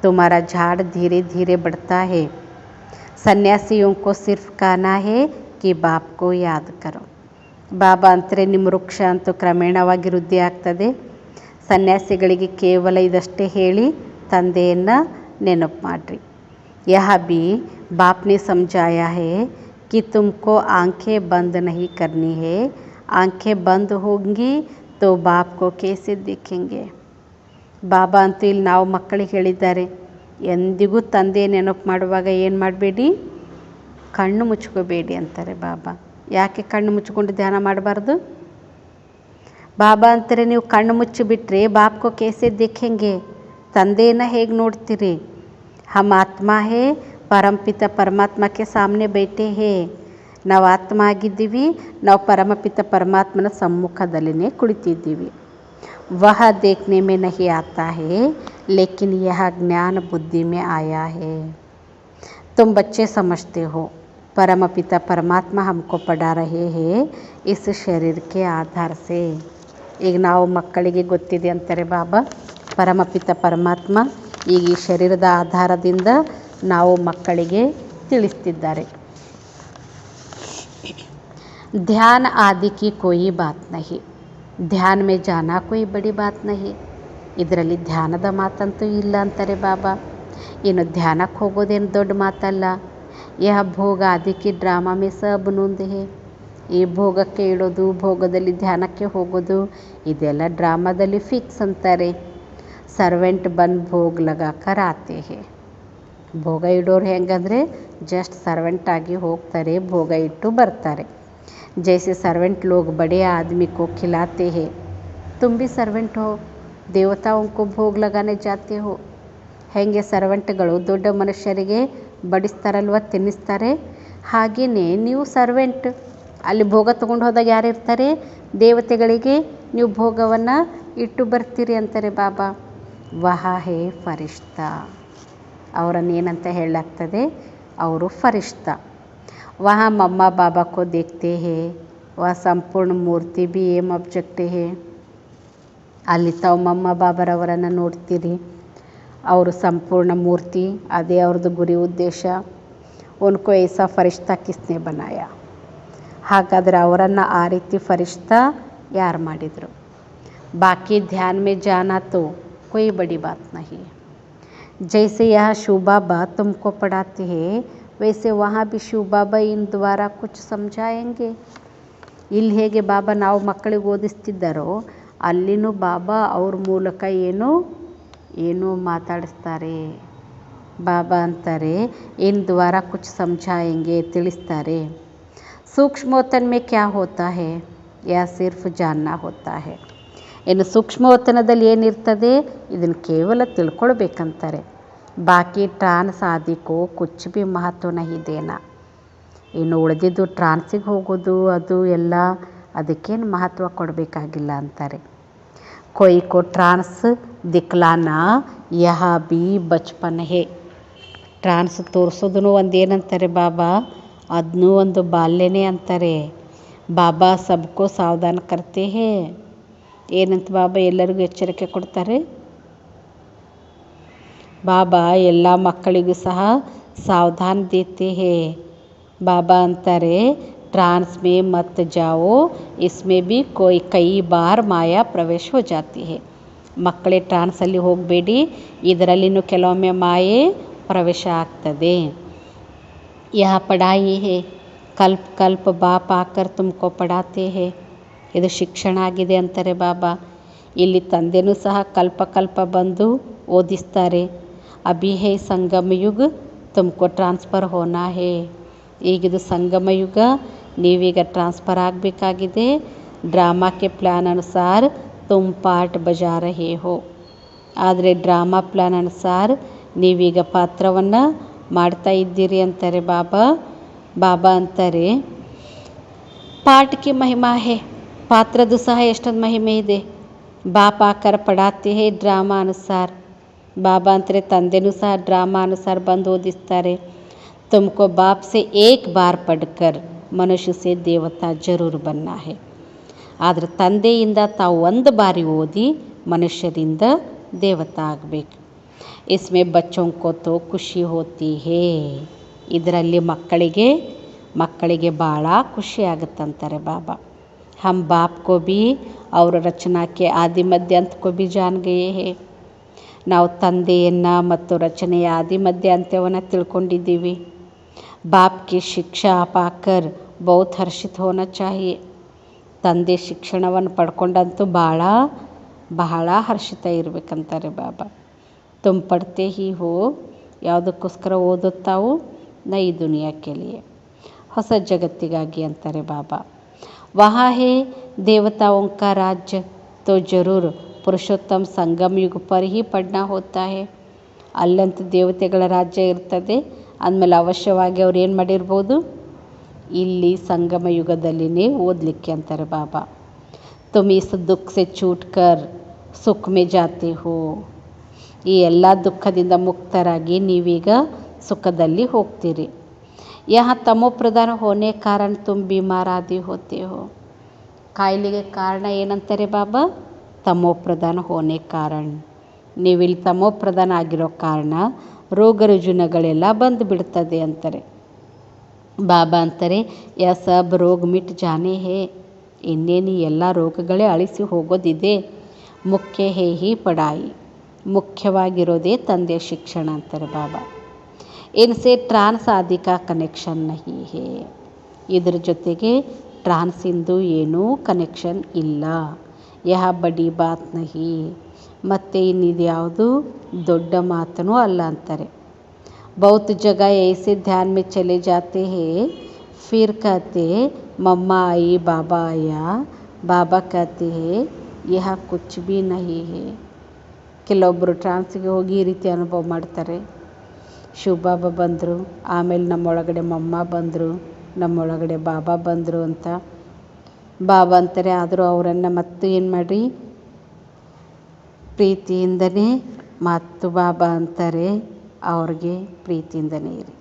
ತುಮಾರ ಝಾಡ್ ಧೀರೆ ಧೀರೆ ಬಡ್ತಾ ಹೇ, ಸನ್ಯಾಸಿಯೋं को सिर्फ कहना है कि बाप को याद करो. ಬಾಬಾ ಅಂತಾರೆ ನಿಮ್ಮ ವೃಕ್ಷ ಅಂತೂ ಕ್ರಮೇಣವಾಗಿ ವೃದ್ಧಿ ಆಗ್ತದೆ. ಸನ್ಯಾಸಿಗಳಿಗೆ ಕೇವಲ ಇದಷ್ಟೇ ಹೇಳಿ ತಂದೆಯನ್ನು ನೆನಪು ಮಾಡಿರಿ. ಯಹ ಬಿ ಬಾಪ್ನೆ ಸಮझाया है कि तुमको आंखें बंद नहीं करनी है, आंखें बंद होंगी तो बाप को कैसे देखेंगे. ಬಾಬಾ ಅಂತೂ ಇಲ್ಲಿ ನಾವು ಮಕ್ಕಳಿಗೆ ಹೇಳಿದ್ದಾರೆ, ಎಂದಿಗೂ ತಂದೆ ನೆನಪು ಮಾಡುವಾಗ ಏನು ಮಾಡಬೇಡಿ, ಕಣ್ಣು ಮುಚ್ಕೋಬೇಡಿ ಅಂತಾರೆ ಬಾಬಾ. ಯಾಕೆ ಕಣ್ಣು ಮುಚ್ಕೊಂಡು ಧ್ಯಾನ ಮಾಡಬಾರ್ದು? ಬಾಬಾ ಅಂತಾರೆ ನೀವು ಕಣ್ಣು ಮುಚ್ಚಿಬಿಟ್ರೆ ಬಾಪ್ಕೋ ಕೇಸೆ ದೇಖೆಂಗೆ, ತಂದೆಯನ್ನು ಹೇಗೆ ನೋಡ್ತೀರಿ. ಹಮ್ ಆತ್ಮ ಹೇ, ಪರಮಪಿತ ಪರಮಾತ್ಮಕ್ಕೆ ಸಾಮನೆ ಬೈಟೆ ಹೇ. ನಾವು ಆತ್ಮ ಆಗಿದ್ದೀವಿ, ನಾವು ಪರಮಪಿತ ಪರಮಾತ್ಮನ ಸಮ್ಮುಖದಲ್ಲಿನೇ ಕುಳಿತಿದ್ದೀವಿ. ವಹ ದೇಖ್ನೆ ಮೇ ನಹಿ ಆತಾ ಹೇ ಲೇಕಿನ್ ಯಹ ಜ್ಞಾನ ಬುದ್ಧಿ ಮೇ ಆಯಾ ಹೇ. तुम बच्चे समझते हो परमपिता परमात्मा हमको पढ़ा रहे हैं इस शरीर के आधार से. ಈಗ ನಾವು ಮಕ್ಕಳಿಗೆ ಗೊತ್ತಿದೆ ಅಂತಾರೆ ಬಾಬಾ, ಪರಮಪಿತ ಪರಮಾತ್ಮ ಈಗ ಈ ಶರೀರದ ಆಧಾರದಿಂದ ನಾವು ಮಕ್ಕಳಿಗೆ ತಿಳಿಸ್ತಿದ್ದಾರೆ. ಧ್ಯಾನ ಆದಿ ಕಿ ಕೋಯಿ ಬಾತ್ ನಹಿ, ಧ್ಯಾನ ಮೇ ಜಾನಾ ಕೋಯಿ ಬಡಿ ಬಾತ್ ನಹಿ. ಇದರಲ್ಲಿ ಧ್ಯಾನದ ಮಾತಂತೂ ಇಲ್ಲ ಅಂತಾರೆ ಬಾಬಾ. ಏನು ಧ್ಯಾನಕ್ಕೆ ಹೋಗೋದೇನು ದೊಡ್ಡ ಮಾತಲ್ಲ. ಯಹ ಭೋಗ ಆದಿಕ್ಕೆ ಡ್ರಾಮಾ ಮೇ ಸಬ್ ನೊಂದ್ ಹೇ. ಈ ಭೋಗಕ್ಕೆ ಇಡೋದು, ಭೋಗದಲ್ಲಿ ಧ್ಯಾನಕ್ಕೆ ಹೋಗೋದು ಇದೆಲ್ಲ ಡ್ರಾಮಾದಲ್ಲಿ ಫಿಕ್ಸ್ ಅಂತಾರೆ. ಸರ್ವೆಂಟ್ ಬಂದು ಭೋಗ ಲಗಾಕರ್ ಆತೆ ಹೇ. ಭೋಗ ಇಡೋರು ಹೆಂಗಂದರೆ ಜಸ್ಟ್ ಸರ್ವೆಂಟ್ ಆಗಿ ಹೋಗ್ತಾರೆ, ಭೋಗ ಇಟ್ಟು ಬರ್ತಾರೆ. ಜೈಸೆ ಸರ್ವೆಂಟ್ ಲೋಗ್ ಬಡೇ ಆದಮಿ ಕೋ ಖಿಲಾತೆ ಹೇ, ತುಮ್ ಭಿ ಸರ್ವೆಂಟ್ ಹೋ, ದೇವತಾओं को ಭೋಗ ಲಗಾನೆ ಜಾತೆ ಹೋ. ಹೇಗೆ ಸರ್ವೆಂಟ್ಗಳು ದೊಡ್ಡ ಮನುಷ್ಯರಿಗೆ ಬಡಿಸ್ತಾರಲ್ವ, ತಿನ್ನಿಸ್ತಾರೆ, ಹಾಗೆಯೇ ನೀವು ಸರ್ವೆಂಟ್. ಅಲ್ಲಿ ಭೋಗ ತೊಗೊಂಡು ಹೋದಾಗ ಯಾರು ಇರ್ತಾರೆ? ದೇವತೆಗಳಿಗೆ ನೀವು ಭೋಗವನ್ನು ಇಟ್ಟು ಬರ್ತೀರಿ ಅಂತಾರೆ ಬಾಬಾ. ವಹ ಹೇ ಫರಿಶ್ತಾ, ಅವರನ್ನು ಏನಂತ ಹೇಳಲಾಗ್ತದೆ? ಅವರು ಫರಿಶ್ತಾ. ವಹ ಮಮ್ಮ ಬಾಬಾ ಕೋ ದೇಖ್ತೆ ಹೇ, ವಹ ಸಂಪೂರ್ಣ ಮೂರ್ತಿ ಬಿ ಏಮ್ ಆಬ್ಜೆಕ್ಟ್ ಹೇ. ಅಲ್ಲಿ ತಾವು ಮಮ್ಮ ಬಾಬರವರನ್ನು ನೋಡ್ತೀರಿ, ಅವರು ಸಂಪೂರ್ಣ ಮೂರ್ತಿ, ಅದೇ ಅವ್ರದ್ದು ಗುರಿ ಉದ್ದೇಶ. ಉನ್ಕೋ ಐಸಾ ಫರಿಶ್ತಾ ಕಿಸ್ನೆ ಬನಾಯ. ಹಾಗಾದರೆ ಅವರನ್ನು ಆ ರೀತಿ ಫರಿಶ್ತಾ ಯಾರು ಮಾಡಿದರು? ಬಾಕಿ ಧ್ಯಾನ ಮೇ ಜಾನಾ ತೋ कोई बड़ी बात नहीं. जैसे यह शिव बाबा तुमको पढ़ाते हैं वैसे वहाँ भी शिव बाबा इन द्वारा कुछ समझाएंगे. ಇಲ್ಲಿ ಹೇಗೆ ಬಾಬಾ ನಾವು ಮಕ್ಕಳಿಗೆ ಓದಿಸ್ತಿದ್ದಾರೋ ಅಲ್ಲಿನೂ ಬಾಬಾ ಅವ್ರ ಮೂಲಕ ಏನೋ ಮಾತಾಡಿಸ್ತಾರೆ. ಬಾಬಾ ಅಂತಾರೆ इन द्वारा कुछ समझाएंगे ತಿಳಿಸ್ತಾರೆ. ಸೂಕ್ಷ್ಮೋತನ್ में क्या होता है या सिर्फ जानना होता है. ಇನ್ನು ಸೂಕ್ಷ್ಮವತನದಲ್ಲಿ ಏನಿರ್ತದೆ ಇದನ್ನು ಕೇವಲ ತಿಳ್ಕೊಳ್ಬೇಕಂತಾರೆ. ಬಾಕಿ ಟ್ರಾನ್ಸ್ ಆದಿಕೋ ಕುಚ್ ಭಿ ಮಹತ್ವ ನಹಿ ದೇನಾ. ಇನ್ನು ಉಳಿದಿದ್ದು ಟ್ರಾನ್ಸಿಗೆ ಹೋಗೋದು ಅದು ಎಲ್ಲ ಅದಕ್ಕೇನು ಮಹತ್ವ ಕೊಡಬೇಕಾಗಿಲ್ಲ ಅಂತಾರೆ. ಕೊಯ್ ಕೋ ಟ್ರಾನ್ಸ್ ದಿಕ್ಲಾನಾ ಯಹ ಬಿ ಬಚ್ಪನ್ ಹೇ. ಟ್ರಾನ್ಸ್ ತೋರಿಸೋದನ್ನು ಒಂದು ಏನಂತಾರೆ ಬಾಬಾ, ಅದನ್ನೂ ಒಂದು ಬಾಲ್ಯನೇ ಅಂತಾರೆ. ಬಾಬಾ ಸಬ್ಕೋ ಸಾವಧಾನ ಕರ್ತೆ ಹೇ. ಏನಂತ ಬಾಬಾ ಎಲ್ಲರಿಗೂ ಎಚ್ಚರಿಕೆ ಕೊಡ್ತಾರೆ. ಬಾಬಾ ಎಲ್ಲ ಮಕ್ಕಳಿಗೂ ಸಹ ಸಾವಧಾನ ದೇತೆ ಹೇ. ಬಾಬಾ ಅಂತಾರೆ ಟ್ರಾನ್ಸ್ ಮೇ ಮತ್ ಜಾವೋ, ಇಸ್ಮೇ ಬಿ ಕೈ ಬಾರ್ ಮಾಯಾ ಪ್ರವೇಶ ಹೋ ಜಾತಿ ಹೇ. ಮಕ್ಕಳೇ ಟ್ರಾನ್ಸಲ್ಲಿ ಹೋಗಬೇಡಿ, ಇದರಲ್ಲಿನೂ ಕೆಲವೊಮ್ಮೆ ಮಾಯೆ ಪ್ರವೇಶ ಆಗ್ತದೆ. ಯಹ ಪಢಾಯಿ ಹೇ, ಕಲ್ಪ ಕಲ್ಪ ಬಾಪ್ ಆಕರ್ ತುಮಕೋ ಪಢಾತೆ ಹೇ. ಇದು ಶಿಕ್ಷಣ ಆಗಿದೆ ಅಂತಾರೆ ಬಾಬಾ. ಇಲ್ಲಿ ತಂದೆನೂ ಸಹ ಕಲ್ಪ ಕಲ್ಪ ಬಂದು ಓದಿಸ್ತಾರೆ. ಅಭಿ ಹೇ ಸಂಗಮ ಯುಗ, ತುಮಕೋ ಟ್ರಾನ್ಸ್ಫರ್ ಹೋನಾ ಹೇ. ಈಗಿದು ಸಂಗಮ ಯುಗ, ನೀವೀಗ ಟ್ರಾನ್ಸ್ಫರ್ ಆಗಬೇಕಾಗಿದೆ. ಡ್ರಾಮಾಕ್ಕೆ ಪ್ಲ್ಯಾನ್ ಅನುಸಾರ ತುಮ್ ಪಾಠ ಬಜಾ ರಹೇ ಹೋ. ಆದರೆ ಡ್ರಾಮಾ ಪ್ಲ್ಯಾನ್ ಅನುಸಾರ ನೀವೀಗ ಪಾತ್ರವನ್ನು ಮಾಡ್ತಾ ಇದ್ದೀರಿ ಅಂತಾರೆ ಬಾಬಾ. ಬಾಬಾ ಅಂತಾರೆ ಪಾಠಕ್ಕೆ ಮಹಿಮಾ ಹೇ. ಪಾತ್ರದ್ದು ಸಹ ಎಷ್ಟೊಂದು ಮಹಿಮೆ ಇದೆ. ಬಾಪ್ ಆಕರ್ ಪಢಾತೆ ಹೇ ಡ್ರಾಮಾ ಅನುಸಾರ. ಬಾಬಾ ಅಂತಾರೆ ತಂದೆನೂ ಸಹ ಡ್ರಾಮಾ ಅನುಸಾರ ಬಂದು ಓದಿಸ್ತಾರೆ. ತುಮಕೋ ಬಾಪ್ ಸೆ ಏಕ್ ಬಾರ್ ಪಡ್ಕರ್ ಮನುಷ್ಯ ಸೆ ದೇವತಾ ಜರೂರ್ ಬನ್ನ ಹೇ. ಆದರೆ ತಂದೆಯಿಂದ ತಾವು ಒಂದು ಬಾರಿ ಓದಿ ಮನುಷ್ಯರಿಂದ ದೇವತಾ ಆಗಬೇಕು. ಇಸ್ಮೇ ಬಚ್ಚೋಂಕೋ ತೋ ಖುಷಿ ಹೋತಿ ಹೇ. ಇದರಲ್ಲಿ ಮಕ್ಕಳಿಗೆ ಭಾಳ ಖುಷಿ ಆಗುತ್ತಂತಾರೆ ಬಾಬಾ. ಹಮ್ ಬಾಪ್ ಕೋ ಭಿ ಅವರ ರಚನಾಕ್ಕೆ ಆದಿ ಮಧ್ಯ ಅಂತ ಕೋ ಭಿ ಜಾನ್ ಗಯೇ ಹೇ. ನಾವು ತಂದೆಯನ್ನು ಮತ್ತು ರಚನೆಯ ಆದಿ ಮಧ್ಯ ಅಂತ್ಯವನ್ನು ತಿಳ್ಕೊಂಡಿದ್ದೀವಿ. ಬಾಪ್ ಕಿ ಶಿಕ್ಷಾ ಪಾಕರ್ ಬಹುತ್ ಹರ್ಷಿತ್ ಹೋನಾ ಚಾಹಿಯೇ. ತಂದೆ ಶಿಕ್ಷಣವನ್ನು ಪಡ್ಕೊಂಡಂತೂ ಬಹಳ ಹರ್ಷಿತ ಇರಬೇಕಂತಾರೆ ಬಾಬಾ. ತುಮ್ ಪಡ್ತೆ ಹಿ ಹೋ, ಯಾವುದಕ್ಕೋಸ್ಕರ ಓದುತ್ತಾವು, ನೈ ದುನಿಯಾಕ್ಕೆ ಲಿಯೆ, ಹೊಸ ಜಗತ್ತಿಗಾಗಿ ಅಂತಾರೆ ಬಾಬಾ. ವಹಾ ಹೇ ದೇವತಾओं का राज्य, तो जरूर पुरुषोत्तम संगम युग पर ही पढ़ना होता है. ಅಲ್ಲಂತೂ ದೇವತೆಗಳ ರಾಜ್ಯ ಇರ್ತದೆ. ಅಂದಮೇಲೆ ಅವಶ್ಯವಾಗಿ ಅವ್ರು ಏನು ಮಾಡಿರ್ಬೋದು, ಇಲ್ಲಿ ಸಂಗಮ ಯುಗದಲ್ಲಿನೇ ಓದಲಿಕ್ಕೆ ಅಂತಾರೆ ಬಾಬಾ. ತುಮ್ ಇಸ್ ದುಃಖ ಸೆ ಚೂಟ್ ಕರ್ ಸುಖ ಮೇ ಜಾತೆ ಹೋ. ಈ ಎಲ್ಲ ದುಃಖದಿಂದ ಮುಕ್ತರಾಗಿ ನೀವೀಗ ಸುಖದಲ್ಲಿ ಹೋಗ್ತೀರಿ. ಯಹ ತಮೋ ಪ್ರಧಾನ ಹೋನೆ ಕಾರಣ ತುಮ್ ಬಿಮಾರ್ ಆದಿ ಹೋತೆ ಹೋ. ಕಾಯಿಲೆಗೆ ಕಾರಣ ಏನಂತಾರೆ ಬಾಬಾ, ತಮೋ ಪ್ರಧಾನ ಹೋನೆ ಕಾರಣ. ನೀವಿಲ್ಲಿ ತಮೋ ಪ್ರಧಾನ ಆಗಿರೋ ಕಾರಣ ರೋಗ ರುಜಿನಗಳೆಲ್ಲ ಬಂದು ಬಿಡ್ತದೆ ಅಂತಾರೆ ಬಾಬಾ. ಅಂತಾರೆ ಯಾ ಸಬ್ ರೋಗ ಮಿಟ್ ಜಾನೆ ಹೇ. ಇನ್ನೇನು ಎಲ್ಲ ರೋಗಗಳೇ ಅಳಿಸಿ ಹೋಗೋದಿದೆ. ಮುಖ್ಯ ಹೇ ಹಿ ಪಢಾಯಿ. ಮುಖ್ಯವಾಗಿರೋದೇ ತಂದೆಯ ಶಿಕ್ಷಣ ಅಂತಾರೆ ಬಾಬಾ. ಇನ್ಸೆ ಟ್ರಾನ್ಸ್ ಆದಿ ಕಾ ಕನೆಕ್ಷನ್ ನಹಿ ಹೇ. ಇದ್ರ ಜೊತೆಗೆ ಟ್ರಾನ್ಸಿಂದು ಏನೂ ಕನೆಕ್ಷನ್ ಇಲ್ಲ. ಯಹ ಬಡಿ ಬಾತ್ ನಹಿ. ಮತ್ತು ಇನ್ನಿದು ಯಾವುದು ದೊಡ್ಡ ಮಾತನೂ ಅಲ್ಲ ಅಂತಾರೆ. ಬಹುತ್ ಜಗ ಐಸೆ ಧ್ಯಾನ್ ಮೇ ಚಲೆ ಜಾತೆ ಹೇ, ಫಿರ್ ಕಹತೆ ಮಮ್ಮಾ ಆಯಿ ಬಾಬಾ ಆಯಾ. ಬಾಬಾ ಕಹತೆ ಹೇ ಯಹ ಕುಚ್ ಭಿ ನಹಿ ಹೇ. ಕೆಲವೊಬ್ಬರು ಟ್ರಾನ್ಸಿಗೆ ಹೋಗಿ ಈ ರೀತಿ ಅನುಭವ ಮಾಡ್ತಾರೆ. ಶಿವಬಾಬಾ ಬಂದರು, ಆಮೇಲೆ ನಮ್ಮೊಳಗಡೆ ಮಮ್ಮ ಬಂದರು, ನಮ್ಮೊಳಗಡೆ ಬಾಬಾ ಬಂದರು ಅಂತ. ಬಾಬಾ ಅಂತಾರೆ ಆದರೂ ಅವರನ್ನು ಮತ್ತು ಏನು ಮಾಡಿರಿ, ಪ್ರೀತಿಯಿಂದನೇ. ಮತ್ತು ಬಾಬಾ ಅಂತಾರೆ ಅವ್ರಿಗೆ ಪ್ರೀತಿಯಿಂದನೇ ಇರಿ.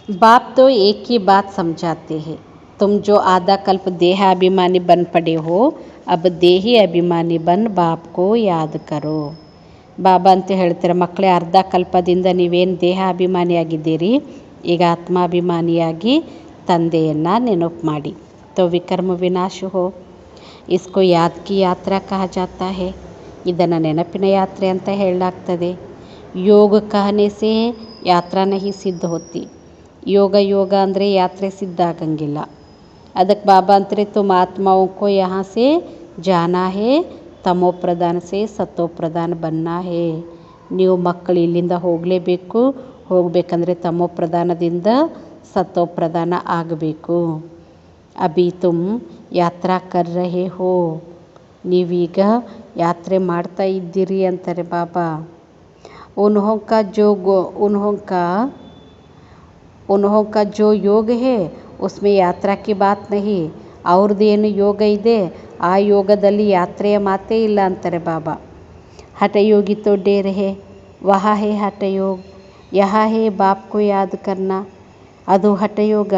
बाप तो एक ही बात समझाते हैं, तुम जो आधा कल्प देह अभिमानी बन पड़े हो, अब देही अभिमानी बन बाप को याद करो. ಬಾಬಾ ಅಂತ ಹೇಳ್ತಾರೆ, ಮಕ್ಕಳೇ ಅರ್ಧ ಕಲ್ಪದಿಂದ ನೀವೇನು ದೇಹ ಅಭಿಮಾನಿಯಾಗಿದ್ದೀರಿ, ಈಗ ಆತ್ಮಾಭಿಮಾನಿಯಾಗಿ ತಂದೆಯನ್ನು ನೆನಪು ಮಾಡಿ. ತೋ ವಿಕರ್ಮ ವಿನಾಶ ಹೋ. ಇಸ್ಕೋ ಯಾದ್ ಕಿ ಯಾತ್ರಾ ಕಹ ಜಾತಾ ಹೇ. ಇದನ್ನು ನೆನಪಿನ ಯಾತ್ರೆ ಅಂತ ಹೇಳಲಾಗ್ತದೆ. ಯೋಗ कहने से ಯಾತ್ರಾ नहीं ಸಿದ್ಧ होती. ಯೋಗ ಅಂದರೆ ಯಾತ್ರೆ ಸಿದ್ಧ ಆಗಂಗಿಲ್ಲ. ಅದಕ್ಕೆ ಬಾಬಾ ಅಂತಾರೆ ತುಮ್ ಆತ್ಮಾओं को यहाँ से जाना है, ತಮೋ ಪ್ರಧಾನ से ಸತೋ ಪ್ರಧಾನ बनना है. ನೀವು ಮಕ್ಕಳು ಇಲ್ಲಿಂದ ಹೋಗಲೇಬೇಕು. ಹೋಗಬೇಕಂದ್ರೆ ತಮೋ ಪ್ರಧಾನದಿಂದ ಸತೋ ಪ್ರಧಾನ ಆಗಬೇಕು. ಅಭಿ ತುಮ್ ಯಾತ್ರಾ ಕರ್ ರಹೆ ಹೋ, ನೀವೀಗ ಯಾತ್ರೆ ಮಾಡ್ತಾ ಇದ್ದೀರಿ ಅಂತಾರೆ ಬಾಬಾ. उन्हों का जो योग है उसमें ಯಾತ್ರಾ ಕಿ ಬಾತ್ ನಹಿ. ಅವ್ರದ್ದೇನು ಯೋಗ ಇದೆ ಆ ಯೋಗದಲ್ಲಿ ಯಾತ್ರೆಯ ಮಾತೇ ಇಲ್ಲ ಅಂತಾರೆ ಬಾಬಾ. ಹಠಯೋಗಿ ತೋ ಡೇರ್ ಹೇ, ವಹಾ ಹೇ ಹಠಯೋಗ, ಯಹಾ ಹೇ ಬಾಪ್ ಕೋ ಯಾದ್ ಕರ್ನಾ. ಅದು ಹಠಯೋಗ,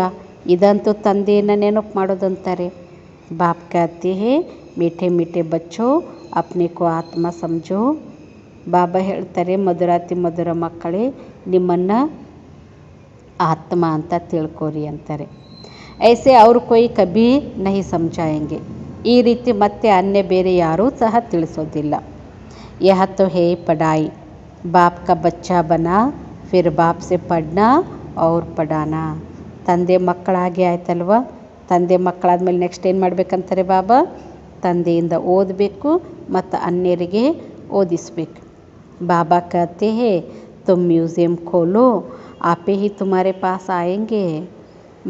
ಇದಂತೂ ತಂದೆಯನ್ನು ನೆನಪು ಮಾಡೋದಂತಾರೆ. ಬಾಪ್ कहते हैं मीठे मीठे बच्चों अपने को ಆತ್ಮ ಸಮझो. ಬಾಬಾ ಹೇಳ್ತಾರೆ ಮಧುರಾತಿ ಮಧುರ ಮಕ್ಕಳೇ ನಿಮ್ಮನ್ನು ಆತ್ಮ ಅಂತ ತಿಳ್ಕೋರಿ ಅಂತಾರೆ. ಐಸೆ ಅವ್ರು ಕೊಯ್ ಕಭಿ ನಹಿ ಸಮझाएंगे. ಈ ರೀತಿ ಮತ್ತೆ ಅನ್ಯ ಬೇರೆ ಯಾರೂ ಸಹ ತಿಳಿಸೋದಿಲ್ಲ. ಯಹ ತೋ ಹೇ ಪಢಾಯಿ, ಬಾಪ್ ಕಾ ಬಚ್ಚಾ ಬನಾ ಫಿರ್ ಬಾಪ್ ಸೆ ಪಢನಾ ಔರ್ ಪಢಾನಾ. ತಂದೆ ಮಕ್ಕಳಾಗಿ ಆಯ್ತಲ್ವ, ತಂದೆ ಮಕ್ಕಳಾದ್ಮೇಲೆ ನೆಕ್ಸ್ಟ್ ಏನು ಮಾಡಬೇಕಂತಾರೆ ಬಾಬಾ? ತಂದೆಯಿಂದ ಓದಬೇಕು ಮತ್ತು ಅನ್ಯರಿಗೆ ಓದಿಸ್ಬೇಕು. बाबा कहते हैं तुम म्यूज़ियम खोलो, आपे ही तुम्हारे पास आएंगे.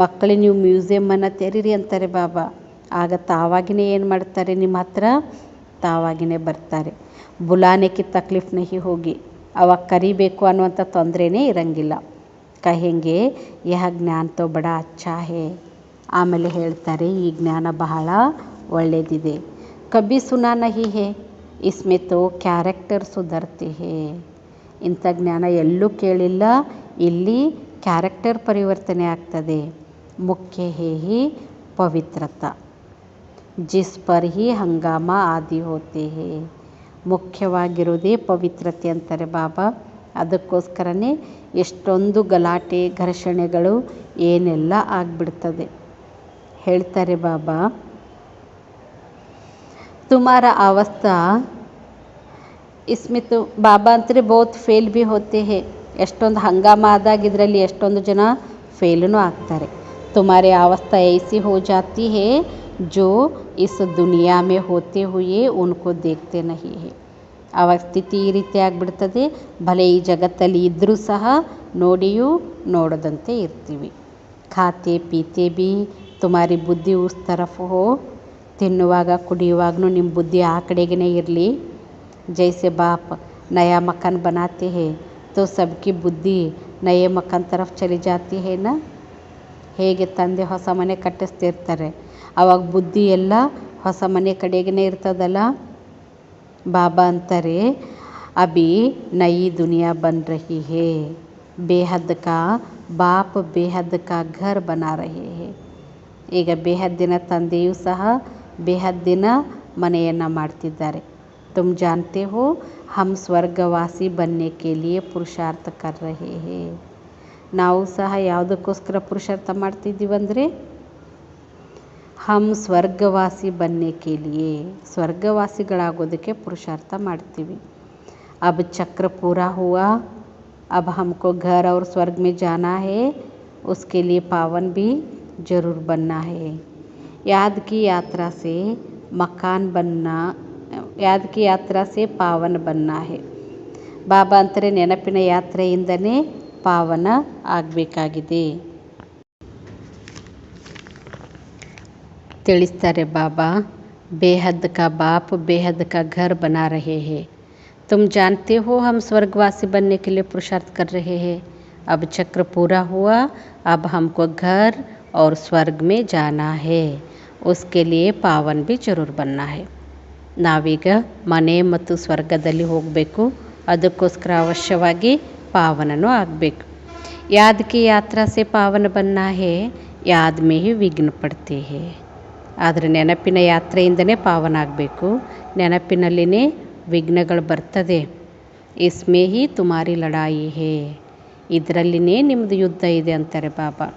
ಮಕ್ಕಳೇ ನೀವು ಮ್ಯೂಸಿಯಮನ್ನು ತೆರೀರಿ ಅಂತಾರೆ ಬಾಬಾ. ಆಗ ತಾವಾಗಿನೇ ಏನು ಮಾಡ್ತಾರೆ? ನಿಮ್ಮ ಹತ್ರ ತಾವಾಗಿನೇ ಬರ್ತಾರೆ. ಬುಲಾನೆಗೆ ತಕ್ಲೀಫ್ ನಹಿ ಹೋಗಿ, ಅವಾಗ ಕರಿಬೇಕು ಅನ್ನುವಂಥ ತೊಂದರೆನೇ ಇರಂಗಿಲ್ಲ. ಕಹೆಂಗೆ ಯಹ ಜ್ಞಾನ ತೋ ಬಡ ಅಚ್ಚಾ ಹೇ. ಆಮೇಲೆ ಹೇಳ್ತಾರೆ ಈ ಜ್ಞಾನ ಬಹಳ ಒಳ್ಳೆಯದಿದೆ. ಕಭಿ ಸುನಾ ನಹಿ ಹೇ, ಇಸ್ಮೆ ತೋ ಕ್ಯಾರೆಕ್ಟರ್ ಸುಧರ್ತೆ ಹೇ. ಇಂಥ ಜ್ಞಾನ ಎಲ್ಲೂ ಕೇಳಿಲ್ಲ, ಇಲ್ಲಿ ಕ್ಯಾರೆಕ್ಟರ್ ಪರಿವರ್ತನೆ ಆಗ್ತದೆ. ಮುಖ್ಯ ಹೇ ಹಿ ಪವಿತ್ರತಾ, ಜಿಸ್ ಪರ್ ಹಿ ಹಂಗಾಮ ಆದಿ ಹೋತೆ ಹೇ. ಮುಖ್ಯವಾಗಿರೋದೇ ಪವಿತ್ರತೆ ಅಂತಾರೆ ಬಾಬಾ. ಅದಕ್ಕೋಸ್ಕರನೇ ಎಷ್ಟೊಂದು ಗಲಾಟೆ ಘರ್ಷಣೆಗಳು ಏನೆಲ್ಲ ಆಗಿಬಿಡ್ತದೆ. ಹೇಳ್ತಾರೆ ಬಾಬಾ तुम्हारा अवस्था इसमें तो बाबा अंतरे बहुत फेल भी होते हैं. ಎಷ್ಟೊಂದು ಹಂಗಾಮ ಆದಾಗ ಇದರಲ್ಲಿ ಎಷ್ಟೊಂದು ಜನ ಫೇಲೂ ಆಗ್ತಾರೆ. तुम्हारे अवस्था ऐसी हो जाती है जो इस दुनिया में होते हुए उनको देखते नहीं है. ಆವಾಗ ಸ್ಥಿತಿ ಈ ರೀತಿ ಆಗಿಬಿಡ್ತದೆ, ಭಲೆ ಈ ಜಗತ್ತಲ್ಲಿ ಇದ್ದರೂ ಸಹ ನೋಡಿಯೂ ನೋಡದಂತೆ ಇರ್ತೀವಿ. ಖಾತೆ ಪೀತೆ ಬಿ ತುಮಾರಿ ಬುದ್ಧಿ ಉಸ್ ತರಫ್ ಹೋ. ತಿನ್ನುವಾಗ ಕುಡಿಯುವಾಗೂ ನಿಮ್ಮ ಬುದ್ಧಿ ಆ ಕಡೆಗೇ ಇರಲಿ. ಜೈಸೆ ಬಾಪ್ ನಯಾ ಮಕಾನ್ ಬನಾತೆ ಹೇ ತೋ ಸಬ್ಕಿ ಬುದ್ಧಿ ನಯೇ ಮಕಾನ್ ತರಫ್ ಚಲಿ ಜಾತಿ ಹೇನ. ಹೇಗೆ ತಂದೆ ಹೊಸ ಮನೆ ಕಟ್ಟಿಸ್ತಿರ್ತಾರೆ, ಆವಾಗ ಬುದ್ಧಿ ಎಲ್ಲ ಹೊಸ ಮನೆ ಕಡೆಗೇ ಇರ್ತದಲ್ಲ. ಬಾಬಾ ಅಂತಾರೆ ಅಭಿ ನಯಿ ದುನಿಯಾ ಬನ್ ರಹಿ ಹೇ, ಬೇಹದ್ ಕಾ ಬಾಪ್ ಬೇಹದ್ ಕಾ ಘರ್ ಬನಾ ರಹೆ ಹೇ. ಈಗ ಬೇಹದ್ದಿನ ತಂದೆಯೂ ಸಹ ಬೇಹದ್ದಿನ ಮನೆಯನ್ನು ಮಾಡ್ತಿದ್ದಾರೆ. ತುಮ್ ಜಾನ್ತೆ ಹೋ ಹಮ್ ಸ್ವರ್ಗವಾಸಿ ಬನ್ನೆ ಕೆ ಲಿಯೆ ಪುರುಷಾರ್ಥ ಕರ್ ರಹೆ ಹೇ. ನಾವು ಸಹ ಯಾವುದಕ್ಕೋಸ್ಕರ ಪುರುಷಾರ್ಥ ಮಾಡ್ತಿದ್ದೀವಂದರೆ ಹಮ್ ಸ್ವರ್ಗವಾಸಿ ಬನ್ನೆ ಕೆ ಲಿಯೆ, ಸ್ವರ್ಗವಾಸಿಗಳಾಗೋದಕ್ಕೆ ಪುರುಷಾರ್ಥ ಮಾಡ್ತೀವಿ. अब चक्र पूरा हुआ, अब हमको घर और स्वर्ग में जाना है, उसके लिए पावन भी ज़रूर बनना है. याद की यात्रा से मकान बनना, याद की यात्रा से पावन बनना है. ಬಾಬಾ ಅಂತಾರೆ ನೆನಪಿನ ಯಾತ್ರೆಯಿಂದನೇ ಪಾವನ ಆಗಬೇಕಾಗಿದೆ. ತಿಳಿಸ್ತಾರೆ ಬಾಬಾ, ಬೇಹದ್ ಕಾ ಬಾಪ್ ಬೇಹದ್ ಕಾ ಘರ್ ಬನಾ ರಹೆ ಹೇ. तुम जानते हो हम स्वर्गवासी बनने के लिए पुरुषार्थ कर रहे हैं. अब चक्र पूरा हुआ, अब हमको घर और स्वर्ग में जाना है, उसके लिए पावन भी जरूर बनना है. ನಾವೀಗ ಮನೆ ಮತ್ತು ಸ್ವರ್ಗದಲ್ಲಿ ಹೋಗಬೇಕು, ಅದಕ್ಕೋಸ್ಕರ ಅವಶ್ಯವಾಗಿ ಪಾವನನೂ ಆಗಬೇಕು. ಯಾದ್ ಕಿ ಯಾತ್ರಾ ಸೆ ಪಾವನ ಬನ್ನ ಹೇ, ಯಾದ್ ಮೇ ಹಿ ವಿಘ್ನ ಪಡ್ತೆ ಹೇ. ಆದರೆ ನೆನಪಿನ ಯಾತ್ರೆಯಿಂದನೇ ಪಾವನ ಆಗಬೇಕು, ನೆನಪಿನಲ್ಲಿನೇ ವಿಘ್ನಗಳು ಬರ್ತದೆ. ಇಸ್ಮೇ ಹಿ ತುಮಾರಿ ಲಡಾಯಿ ಹೇ, ಇದರಲ್ಲಿನೇ ನಿಮ್ಮದು ಯುದ್ಧ ಇದೆ ಅಂತಾರೆ ಬಾಬಾ.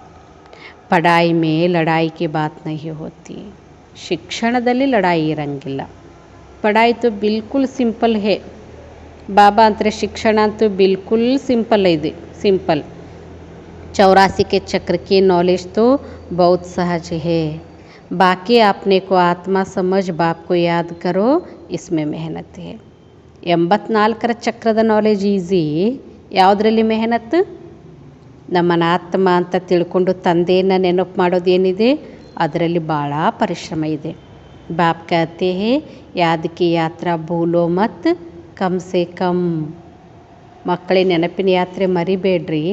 ಪಢಾಯಿ ಮೇ ಲಡಾಯಿ ಕಿ ಬಾತ್ ನಹಿ ಹೋತಿ, ಶಿಕ್ಷಣದಲ್ಲಿ ಲಡಾಯಿ ಇರಂಗಿಲ್ಲ. ಪಢಾಯಿ ತೋ ಬಿಲ್ಕುಲ್ ಸಿಂಪಲ್ ಹೇ, बाबा अंतरे शिक्षण ಅಂತೂ बिल्कुल सिंपल ಇದೆ, सिंपल। 84 के चक्र की नॉलेज तो बहुत सहज है। बाकी अपने को आत्मा समझ बाप को याद करो, इसमें मेहनत है। 84ರ ಚಕ್ರದ ನಾಲೆಜ್ ಈಸಿ, ಯಾವುದರಲ್ಲಿ ಮೆಹನತ್? ನಮ್ಮನ್ನು ಆತ್ಮ ಅಂತ ತಿಳ್ಕೊಂಡು ತಂದೆಯನ್ನು ನೆನಪು ಮಾಡೋದೇನಿದೆ ಅದರಲ್ಲಿ ಭಾಳ ಪರಿಶ್ರಮ ಇದೆ। ಬಾಪ್ ಕಹತೆ ಹೇ ಯಾದ್ ಕಿ ಯಾತ್ರಾ ಭೂಲೋ ಮತ್ ಕಮ್ ಸೆ ಕಮ್। ಮಕ್ಕಳೇ ನೆನಪಿನ ಯಾತ್ರೆ ಮರಿಬೇಡ್ರಿ,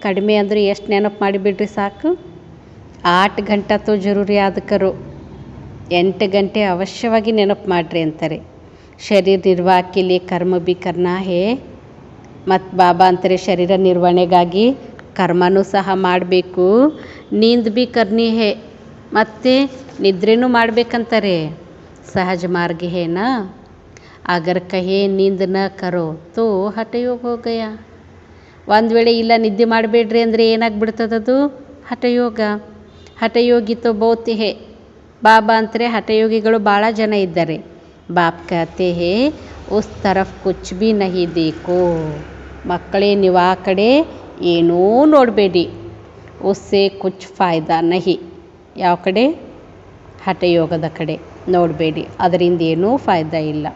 ಕಡಿಮೆ ಅಂದರೆ ಎಷ್ಟು ನೆನಪು ಮಾಡಿಬಿಡ್ರಿ ಸಾಕು। 8 ಗಂಟೆ ತೋ ಜರೂರಿ ಯಾದ್ ಕರೋ, 8 ಗಂಟೆ ಅವಶ್ಯವಾಗಿ ನೆನಪು ಮಾಡಿರಿ ಅಂತಾರೆ। ಶರೀರ ನಿರ್ವಾಹಕ್ಕೆ ಲಿಯೇ ಕರ್ಮ ಭಿ ಕರ್ನಾ ಹೇ, ಮತ್ತು ಬಾಬಾ ಅಂತಾರೆ ಶರೀರ ನಿರ್ವಹಣೆಗಾಗಿ ಕರ್ಮನೂ ಸಹ ಮಾಡಬೇಕು, ನೀಂದ್ ಭಿ ಕರ್ನಿ ಹೇ, ಮತ್ತು ನಿದ್ರೆನೂ ಮಾಡಬೇಕಂತಾರೆ। ಸಹಜ ಮಾರ್ಗ ಹೇನಾ, ಅಗರ್ ಕಹೇ ನೀಂದ್ ನ ಕರೋ ತೋ ಹಠಯೋಗ ಹೋ ಗಯಾ। ಒಂದು ವೇಳೆ ಇಲ್ಲ ನಿದ್ದೆ ಮಾಡಬೇಡ್ರಿ ಅಂದರೆ ಏನಾಗ್ಬಿಡ್ತದದು? ಹಠಯೋಗ। ಹಠಯೋಗಿ ತೋ ಬಹುತ್ ಹೇ, ಬಾಬಾ ಅಂತಾರೆ ಹಠಯೋಗಿಗಳು ಭಾಳ ಜನ ಇದ್ದಾರೆ। ಬಾಪ್ ಕಹತೆ ಹೇ ಉಸ್ ತರಫ್ ಕುಚ್ ಭಿ ನಹಿ ದೇಖೋ। ಮಕ್ಕಳೇ ನೀವು ಆ ಕಡೆ ಏನೂ ನೋಡಬೇಡಿ, ಉಸ್ಸೆ ಕುಚ್ ಫಾಯ್ದಾ ನಹಿ। ಯಾವ ಕಡೆ? ಹಠಯೋಗದ ಕಡೆ ನೋಡಬೇಡಿ, ಅದರಿಂದ ಏನೂ ಫಾಯ್ದಾ ಇಲ್ಲ।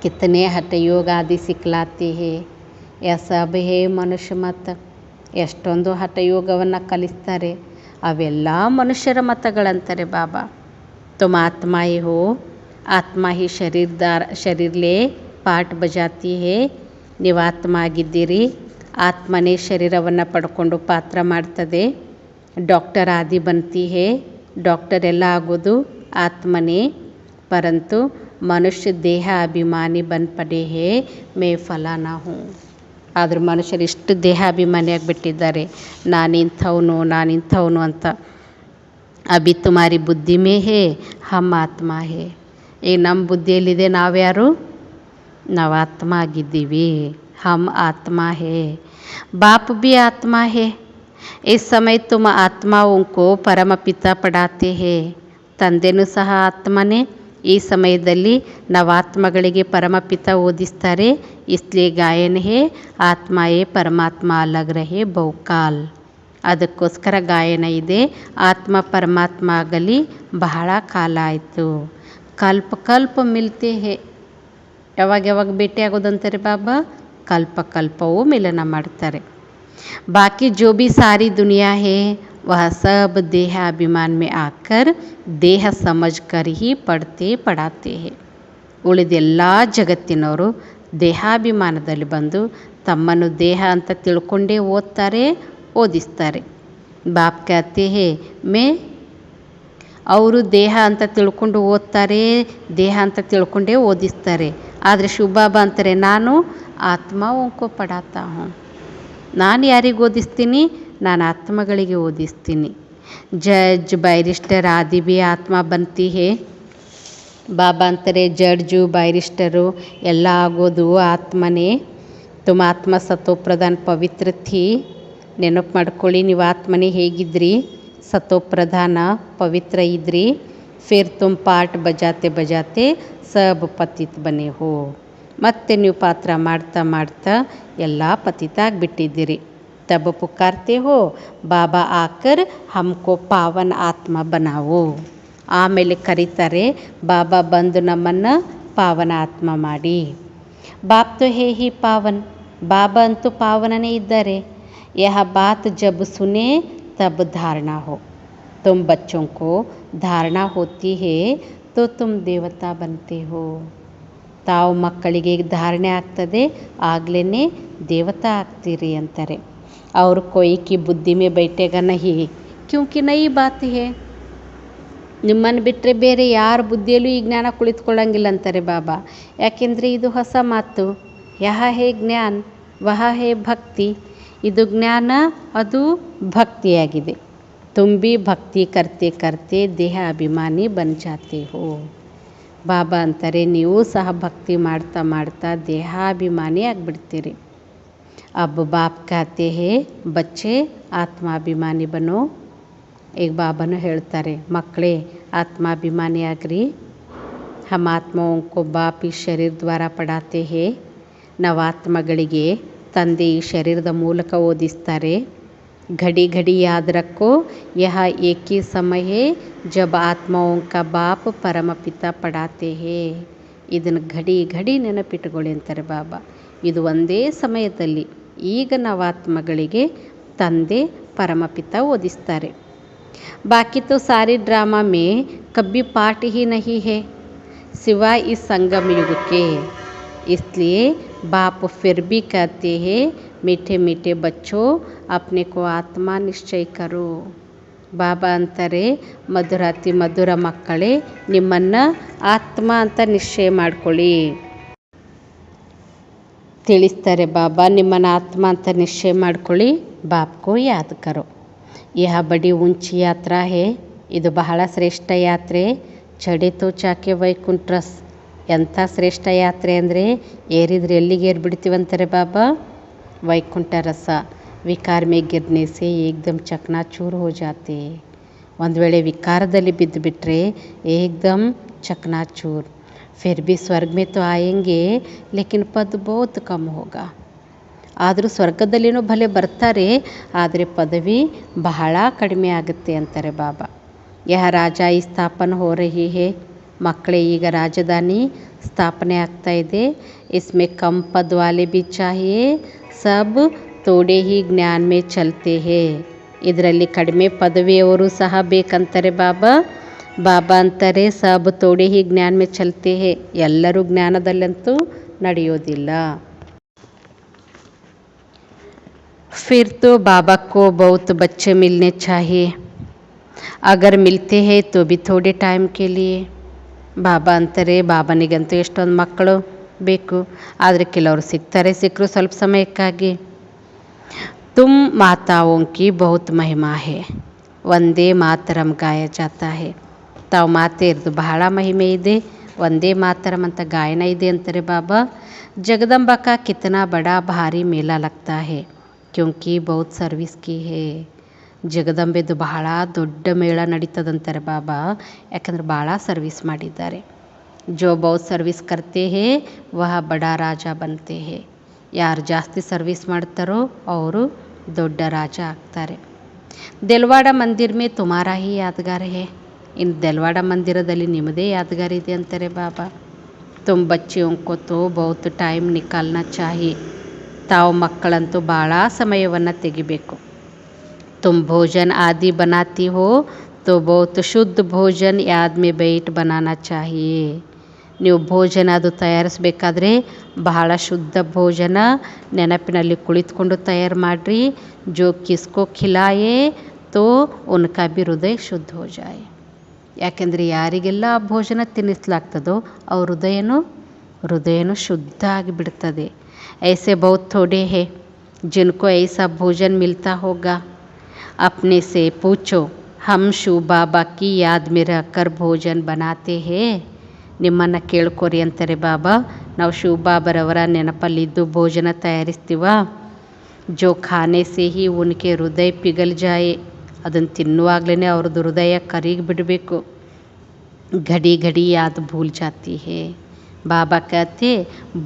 ಕಿತನೆ ಹಠಯೋಗ ಆದಿ ಸಿಕ್ಲಾತೆ ಹೇ, ಯಸಬ್ ಹೇ ಮನುಷ್ಯ ಮತ। ಎಷ್ಟೊಂದು ಹಠಯೋಗವನ್ನು ಕಲಿಸ್ತಾರೆ, ಅವೆಲ್ಲ ಮನುಷ್ಯರ ಮತಗಳಂತಾರೆ ಬಾಬಾ। ತುಮ್ ಆತ್ಮಾಯೇ ಹೋ, ಆತ್ಮ ಹಿ ಶರೀರ್ಲೇ ಪಾಠ ಬಜಾತಿ ಹೇ। ನೀವು ಆತ್ಮ ಆಗಿದ್ದೀರಿ, ಆತ್ಮನೇ ಶರೀರವನ್ನು ಪಡ್ಕೊಂಡು ಪಾತ್ರ ಮಾಡ್ತದೆ। ಡಾಕ್ಟರ್ ಆದಿ ಬಂತಿ ಹೇ, ಡಾಕ್ಟರ್ ಎಲ್ಲ ಆಗೋದು ಆತ್ಮನೇ। ಪರಂತು ಮನುಷ್ಯ ದೇಹ ಅಭಿಮಾನಿ ಬನ್ ಪಡೆ ಹೇ, ಮೇ ಫಲಾನಾ ಹೂँ। ಆದರೂ ಮನುಷ್ಯರು ಇಷ್ಟು ದೇಹಾಭಿಮಾನಿಯಾಗಿಬಿಟ್ಟಿದ್ದಾರೆ, ನಾನಿಂಥವನು ಅಂತ। ಅಭಿ ತುಮಾರಿ ಬುದ್ಧಿ ಮೇ ಹೇ, ಹಮ್ ಆತ್ಮ ಹೇ। ಈಗ ನಮ್ಮ ಬುದ್ಧಿಯಲ್ಲಿದೆ ನಾವ್ಯಾರು? ನಾವು ಆತ್ಮ ಆಗಿದ್ದೀವಿ, ಹಮ್ ಆತ್ಮ ಹೇ। ಬಾಪ್ ಭಿ ಆತ್ಮ ಹೇ, ಇಸ್ ಸಮಯ ತುಮ ಆತ್ಮಾओं ಪರಮಪಿತ ಪಡಾತೆ ಹೇ। ತಂದೆನೂ ಸಹ ಆತ್ಮನೇ, ಈ ಸಮಯದಲ್ಲಿ ನಾವು ಆತ್ಮಗಳಿಗೆ ಪರಮಪಿತ ಓದಿಸ್ತಾರೆ। ಇಸ್ಲಿಯೇ ಗಾಯನ ಹೇ ಆತ್ಮಾಯೇ ಪರಮಾತ್ಮ ಅಲಗ್ ರಹೇ ಬಹುಕಾಲ್। ಅದಕ್ಕೋಸ್ಕರ ಗಾಯನ ಇದೆ, ಆತ್ಮ ಪರಮಾತ್ಮ ಆಗಲಿ ಬಹಳ ಕಾಲ ಆಯಿತು। ಕಲ್ಪ ಕಲ್ಪ ಮಿಲ್ತೆ ಹೇ, ಯಾವಾಗ ಭೇಟಿಯಾಗೋದಂತಾರೆ ಬಾಬಾ? ಕಲ್ಪ ಕಲ್ಪವೂ ಮಿಲನ ಮಾಡ್ತಾರೆ। ಬಾಕಿ ಜೋ ಭಿ ಸಾರಿ ದುನಿಯಾ ಹೇ ವಹ ಸಬ್ ದೇಹ ಅಭಿಮಾನ ಮೇ ಆಕರ್ ದೇಹ ಸಮಜ್ ಕರ್ ಹಿ ಪಡ್ತೆ ಪಡಾತೆ ಹೇ। ಉಳಿದೆಲ್ಲ ಜಗತ್ತಿನವರು ದೇಹಾಭಿಮಾನದಲ್ಲಿ ಬಂದು ತಮ್ಮನ್ನು ದೇಹ ಅಂತ ತಿಳ್ಕೊಂಡೇ ಓದ್ತಾರೆ, ಓದಿಸ್ತಾರೆ। ಬಾಪ್ ಕಹತೆ ಹೇ ಮೇ, ಅವರು ದೇಹ ಅಂತ ತಿಳ್ಕೊಂಡು ಓದ್ತಾರೆ, ದೇಹ ಅಂತ ತಿಳ್ಕೊಂಡೇ ಓದಿಸ್ತಾರೆ। ಆದರೆ ಶಿವಬಾಬಾ ಅಂತಾರೆ ನಾನು ಆತ್ಮಾओं को ಪಡಾತಾ ಹೂँ। ನಾನು ಯಾರಿಗೆ ಓದಿಸ್ತೀನಿ? ನಾನು ಆತ್ಮಗಳಿಗೆ ಓದಿಸ್ತೀನಿ। ಜಡ್ಜ್ ಬ್ಯಾರಿಸ್ಟರ್ ಆದಿ ಭಿ ಆತ್ಮ ಬಂತಿ ಹೇ। ಬಾಬಾ ಅಂತಾರೆ ಜಡ್ಜು ಬ್ಯಾರಿಸ್ಟರು ಎಲ್ಲ ಆಗೋದು ಆತ್ಮನೇ। ತುಮ ಆತ್ಮ ಸತೋಪ್ರಧಾನ್ ಪವಿತ್ರ ಥಿ, ನೆನಪು ಮಾಡ್ಕೊಳ್ಳಿ ನೀವು ಆತ್ಮನೇ ಹೇಗಿದ್ರಿ? ಸತೋಪ್ರಧಾನ ಪವಿತ್ರ ಇದ್ರಿ। ಫಿರ್ ತುಮ್ ಪಾಠ ಬಜಾತೆ ಬಜಾತೆ ಸಬ್ ಪತಿತ್ ಬನೆ ಹೋ, ಮತ್ತೆ ನೀವು ಪಾತ್ರ ಮಾಡ್ತಾ ಮಾಡ್ತಾ ಎಲ್ಲ ಪತಿತ ಆಗಿಬಿಟ್ಟಿದ್ದೀರಿ। ತಬ್ ಪುಕಾರ್ತೆ ಹೋ ಬಾಬಾ ಆಕರ್ ಹಮ್ಕೋ ಪಾವನ ಆತ್ಮ ಬನಾವೋ। ಆಮೇಲೆ ಕರೀತಾರೆ ಬಾಬಾ ಬಂದು ನಮ್ಮನ್ನು ಪಾವನ ಆತ್ಮ ಮಾಡಿ। ಬಾಪ್ ತೋ ಹೇ ಹಿ ಪಾವನ್, ಬಾಬಾ ಅಂತೂ ಪಾವನನೇ ಇದ್ದಾರೆ। ಯಹ ಬಾತ್ ಜಬ್ ಸುನೆ ತಬ್ ಧಾರಣಾ ಹೋ, ತುಮ್ ಬಚ್ಚೋं को ಧಾರಣಾ ಹೋತಿ ಹೇ ತೋ ತುಮ್ ದೇವತಾ ಬನ್ತೆ ಹೋ। ತಾವು ಮಕ್ಕಳಿಗೆ ಧಾರಣೆ ಆಗ್ತದೆ, ಆಗ್ಲೇ ದೇವತಾ ಆಗ್ತೀರಿ ಅಂತಾರೆ। और कोई की बुद्धि में बैठेगा नहीं क्योंकि नई बात है। ನಿಮ್ಮನ್ನು ಬಿಟ್ಟರೆ ಬೇರೆ ಯಾರ ಬುದ್ಧಿಯಲ್ಲೂ ಈ ಜ್ಞಾನ ಕುಳಿತುಕೊಳ್ಳಂಗಿಲ್ಲ ಅಂತಾರೆ ಬಾಬಾ, ಯಾಕೆಂದರೆ ಇದು ಹೊಸ ಮಾತು। ಯಹ ಹೇ ಜ್ಞಾನ ವಹ ಹೇ ಭಕ್ತಿ, ಇದು ಜ್ಞಾನ, ಅದು ಭಕ್ತಿಯಾಗಿದೆ। ತುಮ್ ಭಿ ಭಕ್ತಿ ಕರ್ತೆ ಕರ್ತೆ ದೇಹ ಅಭಿಮಾನಿ ಬನ್ ಜಾತೆ ಹೋ। ಬಾಬಾ ಅಂತಾರೆ ನೀವು ಸಹ ಭಕ್ತಿ ಮಾಡ್ತಾ ಮಾಡ್ತಾ ದೇಹಾಭಿಮಾನಿ ಆಗಿಬಿಡ್ತೀರಿ। अब बाप कहते हैं बच्चे ಆತ್ಮಾಭಿಮಾನಿ ಬನೋ। ಈಗ ಬಾಬಾನು ಹೇಳ್ತಾರೆ ಮಕ್ಕಳೇ ಆತ್ಮಾಭಿಮಾನಿ ಆಗ್ರಿ। हम आत्माओं को बाप ಈ ಶರೀರ ದ್ವಾರ ಪಡಾತೆ ಹೇ. ನವಾತ್ಮಗಳಿಗೆ ತಂದೆ ಈ ಶರೀರದ ಮೂಲಕ ಓದಿಸ್ತಾರೆ. घड़ी घड़ी याद रखो यह एक ही समय है जब आत्माओं का बाप परम पिता पढ़ाते हैं. ಇದನ್ನು ಘಡಿ ಘಡಿ ನೆನಪಿಟ್ಟುಕೊಳ್ಳಿ ಅಂತಾರೆ ಬಾಬಾ. ಇದು ಒಂದೇ ಸಮಯದಲ್ಲಿ ಈಗ ನವಾತ್ಮಗಳಿಗೆ ತಂದೆ ಪರಮಪಿತ ಓದಿಸ್ತಾರೆ. बाकी तो सारे ड्रामा में कभी पार्ट ही नहीं है सिवाय इस संगम युग के. इसलिए बाप फिर भी कहते हैं मीठे मीठे बच्चों अपने को आत्मा निश्चय करो. ಬಾಬಾ ಅಂತಾರೆ ಮಧುರಾತಿ ಮಧುರ ಮಕ್ಕಳೇ ನಿಮ್ಮನ್ನು ಆತ್ಮ ಅಂತ ನಿಶ್ಚಯ ಮಾಡ್ಕೊಳ್ಳಿ. ತಿಳಿಸ್ತಾರೆ ಬಾಬಾ ನಿಮ್ಮನ್ನು ಆತ್ಮ ಅಂತ ನಿಶ್ಚಯ ಮಾಡ್ಕೊಳ್ಳಿ. ಬಾಪ್ಕೋ ಯಾದ್ ಕರೋ. ಯಹ ಬಡಿ ಊಂಚಿ ಯಾತ್ರಾ ಹೇ. ಇದು ಬಹಳ ಶ್ರೇಷ್ಠ ಯಾತ್ರೆ. ಚಡೆ ತೋ ಚಾಕೆ ವೈಕುಂಠ್ರಸ್. ಎಂಥ ಶ್ರೇಷ್ಠ ಯಾತ್ರೆ ಅಂದರೆ ಏರಿದ್ರೆ ಎಲ್ಲಿಗೆ ಏರ್ಬಿಡ್ತೀವಂತಾರೆ ಬಾಬಾ. ವೈಕುಂಠ ರಸ. ವಿಕಾರ ಮೇ ಗಿರ್ನೆ ಸೆ ಏಕ್ದಮ್ ಚಕನಾಚೂರ್ ಹೋ ಜಾತೆ. ಒಂದು ವೇಳೆ ವಿಕಾರದಲ್ಲಿ ಬಿದ್ದುಬಿಟ್ರೆ ಏಕ್ದಮ್ ಚಕನಾಚೂರ್. ಫಿರ್ ಭಿ ಸ್ವರ್ಗ ಮೇ ತೋ ಆಯೆಂಗೆ ಲೇಕಿನ್ ಪದ್ ಬಹುತ್ ಕಮ್ ಹೋಗಾ. ಆದರೂ ಸ್ವರ್ಗದಲ್ಲಿನೂ ಭಲೆ ಬರ್ತಾರೆ, ಆದರೆ ಪದವಿ ಬಹಳ ಕಡಿಮೆ ಆಗುತ್ತೆ ಅಂತಾರೆ ಬಾಬಾ. ಯಹ ರಾಜ ಈ ಸ್ಥಾಪನೆ ಹೋ ರಹಿ ಹೇ. ಮಕ್ಕಳೇ ಈಗ ರಾಜಧಾನಿ ಸ್ಥಾಪನೆ ಆಗ್ತಾ ಇದೆ. ಇಸ್ಮೆ ಕಮ್ ಪದ್ ವಾಲೆ ಬಿ ಚಾಹಿಯೇ ಸಬ್ ತೋಡೆ ಹಿ ಜ್ಞಾನ ಮೇ ಚಲ್ತೆ ಹೇ. ಇದರಲ್ಲಿ ಕಡಿಮೆ ಪದವಿಯವರು ಸಹ ಬೇಕಂತಾರೆ ಬಾಬಾ. ಬಾಬಾ ಅಂತಾರೆ ಸಬ್ ತೋಡೆ ಹಿ ಜ್ಞಾನ ಮೇ ಚಲ್ತೆ ಹೇ. ಎಲ್ಲರೂ ಜ್ಞಾನದಲ್ಲಂತೂ ನಡೆಯೋದಿಲ್ಲ. फिर तो बाबा को बहुत बच्चे मिलने चाहिए. अगर मिलते हैं तो भी थोड़े टाइम के लिए. ಬಾಬಾ ಅಂತಾರೆ ಬಾಬನಿಗಂತೂ ಎಷ್ಟೊಂದು ಮಕ್ಕಳು ಬೇಕು, ಆದರೆ ಕೆಲವರು ಸಿಕ್ಕರು ಸ್ವಲ್ಪ ಸಮಯಕ್ಕಾಗಿ. ತುಮ್ ಮಾತಾओं की बहुत महिमा है. ಒಂದೇ ಮಾತರಂ ಗಾಯ ಜಾತಾ ಹೇ. ತಾವು ಮಾತೆಯರದು ಬಹಳ ಮಹಿಮೆ ಇದೆ, ಒಂದೇ ಮಾತರಂ ಅಂತ ಗಾಯನ ಇದೆ ಅಂತಾರೆ ಬಾಬಾ. जगदम्बा का कितना बड़ा भारी मेला लगता है क्योंकि बहुत सर्विस की है. ಜಗದಂಬೆದು ಬಹಳ ದೊಡ್ಡ ಮೇಳ ನಡೀತದಂತಾರೆ ಬಾಬಾ, ಯಾಕಂದರೆ ಭಾಳ ಸರ್ವಿಸ್ ಮಾಡಿದ್ದಾರೆ. ಜೋ ಬಹುತ್ ಸರ್ವಿಸ್ ಕರ್ತೆ ಹೇ ವಹ ಬಡಾ ರಾಜ ಬನ್ತೆ ಹೇ. ಯಾರು ಜಾಸ್ತಿ ಸರ್ವಿಸ್ ಮಾಡ್ತಾರೋ ಅವರು ದೊಡ್ಡ ರಾಜ ಆಗ್ತಾರೆ. ದೆಲ್ವಾಡ ಮಂದಿರ್ ಮೇ ತುಮಾರಾ ಹಿ ಯಾದಗಾರ್ ಹೇ. ಇನ್ನು ದೆಲ್ವಾಡ ಮಂದಿರದಲ್ಲಿ ನಿಮ್ಮದೇ ಯಾದಗಾರ್ ಇದೆ ಅಂತಾರೆ ಬಾಬಾ. ತುಮ್ ಬಚ್ಚಿಯೋಂ ಕೋ ತೋ ಬಹುತ್ ಟೈಮ್ ನಿಕಾಲ್ನಾ ಚಾಹಿಯೆ. ತಾವು ಮಕ್ಕಳಂತೂ ಭಾಳ ಸಮಯವನ್ನು ತೆಗಿಬೇಕು. तुम भोजन आदि बनाती हो तो बहुत शुद्ध भोजन याद में बैठ बनाना चाहिए. ನೀವು ಭೋಜನ ಅದು ತಯಾರಿಸಬೇಕಾದ್ರೆ ಬಹಳ ಶುದ್ಧ ಭೋಜನ ನೆನಪಿನಲ್ಲಿ ಕುಳಿತುಕೊಂಡು ತಯಾರು ಮಾಡಿರಿ. ಜೋ ಕಿಸ್ಕೋ ಖಿಲಾಯೇ ತೋ ಉನ್ಕಾ ಭಿ ಹೃದಯ ಶುದ್ಧ ಹೋ ಜಾಯೆ. ಯಾಕೆಂದರೆ ಯಾರಿಗೆಲ್ಲ ಆ ಭೋಜನ ತಿನ್ನಿಸ್ಲಾಗ್ತದೋ ಅವ್ರ ಹೃದಯನೂ ಶುದ್ಧ ಆಗಿಬಿಡ್ತದೆ. ಐಸೆ ಬಹುತ್ ಥೋಡೆ ಹೇ ಜಿನ್ಕೋ ಐಸಾ ಭೋಜನ ಮಿಲ್ತಾ ಹೋಗಾ. अपने से पूछो हम शिव बाबा की याद में रहकर भोजन बनाते हैं. ನಿಮ್ಮನ್ನು ಕೇಳ್ಕೊರಿ ಅಂತಾರೆ ಬಾಬಾ. ನಾವು ಶಿವ ಬಾಬರವರ ನೆನಪಲ್ಲಿದ್ದು ಭೋಜನ ತಯಾರಿಸ್ತೀವ. ಜೋ ಖಾನೆ ಸೇ ಹಿ ಉನ್ಕೆ ಹೃದಯ ಪಿಗಲ್ ಜಾಯೆ. ಅದನ್ನು ತಿನ್ನುವಾಗಲೇ ಅವ್ರದ್ದು ಹೃದಯ ಕರಿಗಿ ಬಿಡಬೇಕು. घड़ी घड़ी याद भूल जाती है. ಬಾಬಾ कहते